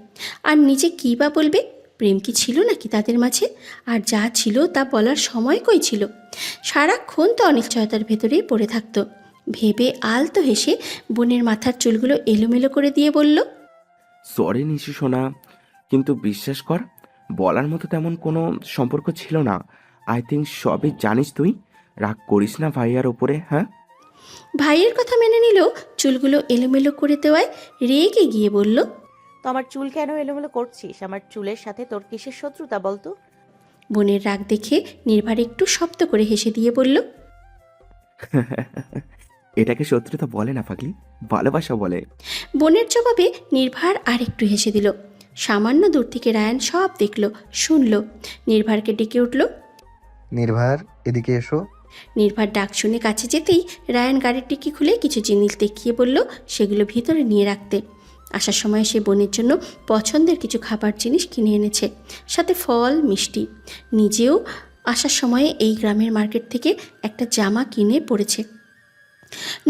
আর নিজে কী বা বলবে? প্রেম কি ছিল নাকি তাদের মাঝে? আর যা ছিল তা বলার সময় কই ছিল? সারাক্ষণ তো অনিশ্চয়তার ভেতরেই পড়ে থাকতো। ভেবে আলতো হেসে বোনের মাথার চুলগুলো এলোমেলো করে দিয়ে বলল, সরি নিশু সোনা, কিন্তু বিশ্বাস কর, বলার মতো তেমন কোনো সম্পর্ক ছিল না। আই থিঙ্ক সবই জানিস তুই। রাগ করিস না ভাইয়ার ওপরে, হ্যাঁ? ভাইয়ের কথা মেনে নিলেও চুলগুলো এলোমেলো করে দেওয়ায় রেগে গিয়ে বলল, তো আমার চুল কেন এলোমেলো করছিস? আমার চুলের সাথে তোর কিসের শত্রুতা বলতো? বোনের রাগ দেখে নির্ভার একটু শব্দ করে হেসে দিয়ে বলল, এটাকে শত্রুতা বলে না পাগলি, ভালোবাসা বলে। বোনের জবাবে নির্ভার আর একটু হেসে দিল। সামান্য দূর থেকে রায়ান সব দেখল, শুনল। নির্ভারকে ডেকে উঠল। নির্ভার, এদিকে এসো। নির্ভার ডাক শুনে কাছে যেতেই রায়ান গাড়ির ডিক্কি খুলে কিছু জিনিস দেখিয়ে বলল সেগুলো ভিতরে নিয়ে রাখতে। আসার সময় সে বোনের জন্য পছন্দের কিছু খাবার জিনিস কিনে এনেছে, সাথে ফল মিষ্টি। নিজেও আসার সময়ে এই গ্রামের মার্কেট থেকে একটা জামা কিনে পরেছে।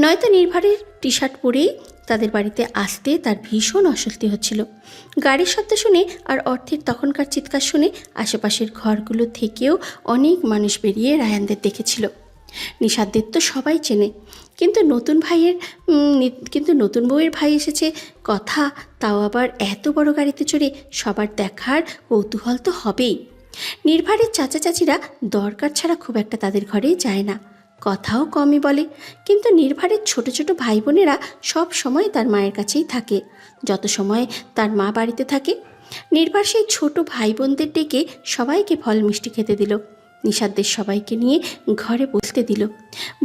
নয়তো নির্ভারের টি শার্ট পরেই তাদের বাড়িতে আসতে তার ভীষণ অস্বস্তি হচ্ছিল। গাড়ির শব্দ শুনে আর অর্থের তখনকার চিৎকার শুনে আশেপাশের ঘরগুলো থেকেও অনেক মানুষ বেরিয়ে রায়ানদের দেখেছিল। নিশাদদের তো সবাই চেনে, কিন্তু নতুন বউয়ের ভাই এসেছে কথা, তাও আবার এত বড় গাড়িতে চড়ে, সবার দেখার কৌতূহল তো হবেই। নির্ভারের চাচা চাচিরা দরকার ছাড়া খুব একটা তাদের ঘরে যায় না, কথাও কমই বলে। কিন্তু নির্ভারের ছোট ছোট ভাই বোনেরা সব সময় তার মায়ের কাছেই থাকে, যত সময় তার মা বাড়িতে থাকে। নির্ভার সেই ছোট ভাই বোনদের ডেকে সবাইকে ফল মিষ্টি খেতে দিল। নিশাদদের সবাইকে নিয়ে ঘরে বসতে দিল।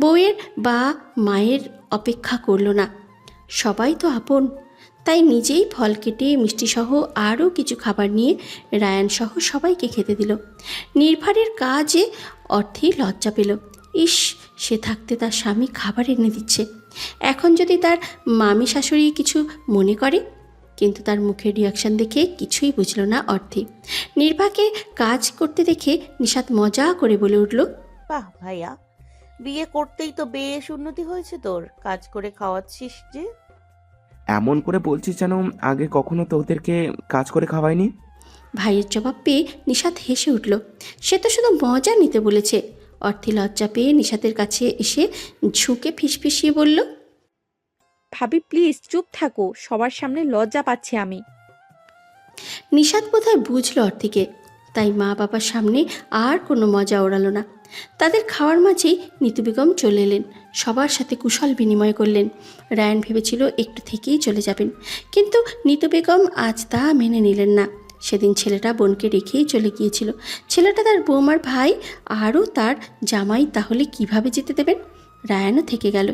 বউয়ের বা মায়ের অপেক্ষা করল না, সবাই তো আপন। তাই নিজেই ফল কেটে মিষ্টিসহ আরও কিছু খাবার নিয়ে রায়ানসহ সবাইকে খেতে দিল। নির্ভারের কাজে অর্থেই লজ্জা পেল। ইস, সে থাকতে তার স্বামী খাবার এনে দিচ্ছে, এখন যদি তার মামি শাশুড়ি কিছু মনে করে। কিন্তু তার মুখের রিয়াকশন দেখে কিছুই বুঝল না অর্থে। নির্ভাকে কাজ করতে দেখে নিশাত মজা করে বলে উঠল, বাহ ভাইয়া, বিয়ে করতেই তো বেশ উন্নতি হয়েছে তোর। কাজ করে খাওয়াচ্ছিস যে। এমন করে বলছিস যেন আগে কখনো তোদেরকে কাজ করে খাওয়ায়নি। ভাইয়ের জবাব পেয়ে নিশাত হেসে উঠল। সে তো শুধু মজা নিতে বলেছে। অর্থে লজ্জা পেয়ে নিশাতের কাছে এসে ঝুঁকে ফিসফিসিয়ে বলল, ভাবি প্লিজ চুপ থাকো, সবার সামনে লজ্জা পাচ্ছি আমি। নিশাত বোধহয় বুঝল অর্থিকে, তাই মা বাবার সামনে আর কোনো মজা ওড়ালো না। তাদের খাওয়ার মাঝেই নিতু বেগম চলে এলেন, সবার সাথে কুশল বিনিময় করলেন। রায়ান ভেবেছিল একটু থেকেই চলে যাবেন, কিন্তু নিতু বেগম আজ তা মেনে নিলেন না। সেদিন ছেলেটা বোনকে রেখেই চলে গিয়েছিল। ছেলেটা তার বৌমার ভাই, আরও তার জামাই, তাহলে কিভাবে যেতে দেবেন? রায়ানও থেকে গেল।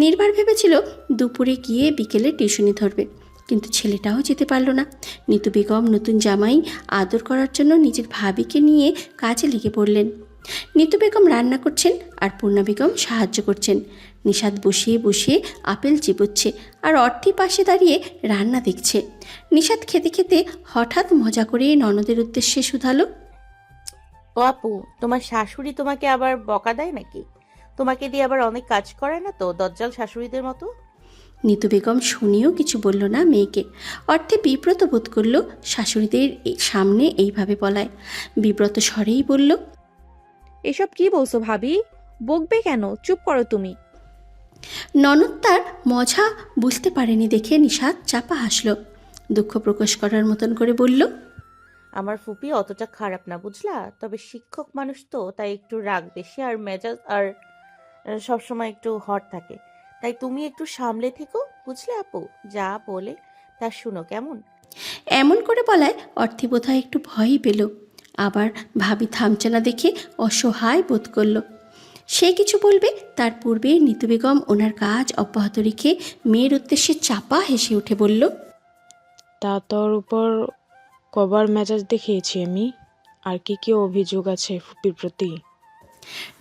নির্ভার ভেবেছিল দুপুরে গিয়ে বিকেলে টিউশনি ধরবে, কিন্তু ছেলেটাও যেতে পারল না। নিতু বেগম নতুন জামাই আদর করার জন্য নিজের ভাবিকে নিয়ে কাজে লেগে পড়লেন। নিতু বেগম রান্না করছেন আর পূর্ণা বেগম সাহায্য করছেন। নিশাদ বসিয়ে বসিয়ে আপেল চিবোচ্ছে আর অর্থি পাশে দাঁড়িয়ে রান্না দেখছে। নিশাদ খেতে খেতে হঠাৎ মজা করে ননদের উদ্দেশ্যে শুধালো, ও আপু, তোমার শাশুড়ি তোমাকে আবার বকা দেয় নাকি? তোমাকে দিয়ে আবার অনেক কাজ করে না তো, দজ্জাল শাশুড়িদের মতো? নিতু বেগম শুনেও কিছু বলল না মেয়েকে। অর্থে বিব্রত বোধ করল শাশুড়িদের সামনে এইভাবে বলায়। বিব্রত স্বরেই বলল, এসব কি বলছো ভাবি? বকবে কেন? চুপ করো তুমি। ননদ তার মজা বুঝতে পারেনি দেখে নিশাত চাপা হাসল। দুঃখ প্রকাশ করার মতন করে বলল, আমার ফুপি অতটা খারাপ না বুঝলা, তবে শিক্ষক মানুষ তো, তাই একটু রাগ বেশি আর মেজাজ আর সবসময় একটু হট থাকে। তাই তুমি একটু সামলে থেকো, বুঝলে আপু? যা বলে তা শুনো কেমন? এমন করে বলায় অর্থে বোধহয় একটু ভয়ই পেল। আবার ভাবি থামছে না দেখে অসহায় বোধ করল। সে কিছু বলবে তার পূর্বে নিতু বেগম ওনার কাজ অব্যাহত রেখে মেয়ের উদ্দেশ্যে চাপা হেসে উঠে বলল, তা তোর উপর কবার মেজাজ দেখিয়েছি আমি? আর কি কি অভিযোগ আছে ফুপির প্রতি?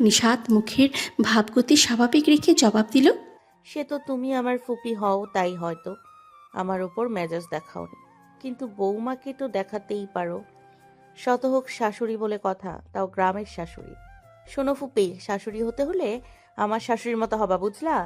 নিশাত মুখের ভাবগতি স্বাভাবিক রেখে জবাব দিল, সে তো তুমি আমার ফুপি হও, তাই হয়তো আমার ওপর মেজাজ দেখাওনি, কিন্তু বৌমাকে তো দেখাতেই পারো। শত হোক শাশুড়ি বলে কথা, তাও গ্রামের শাশুড়ি। শোনো ফুপি, শাশুড়ি হতে হলে আমার শাশুড়ির মতো হবা, বুঝলা?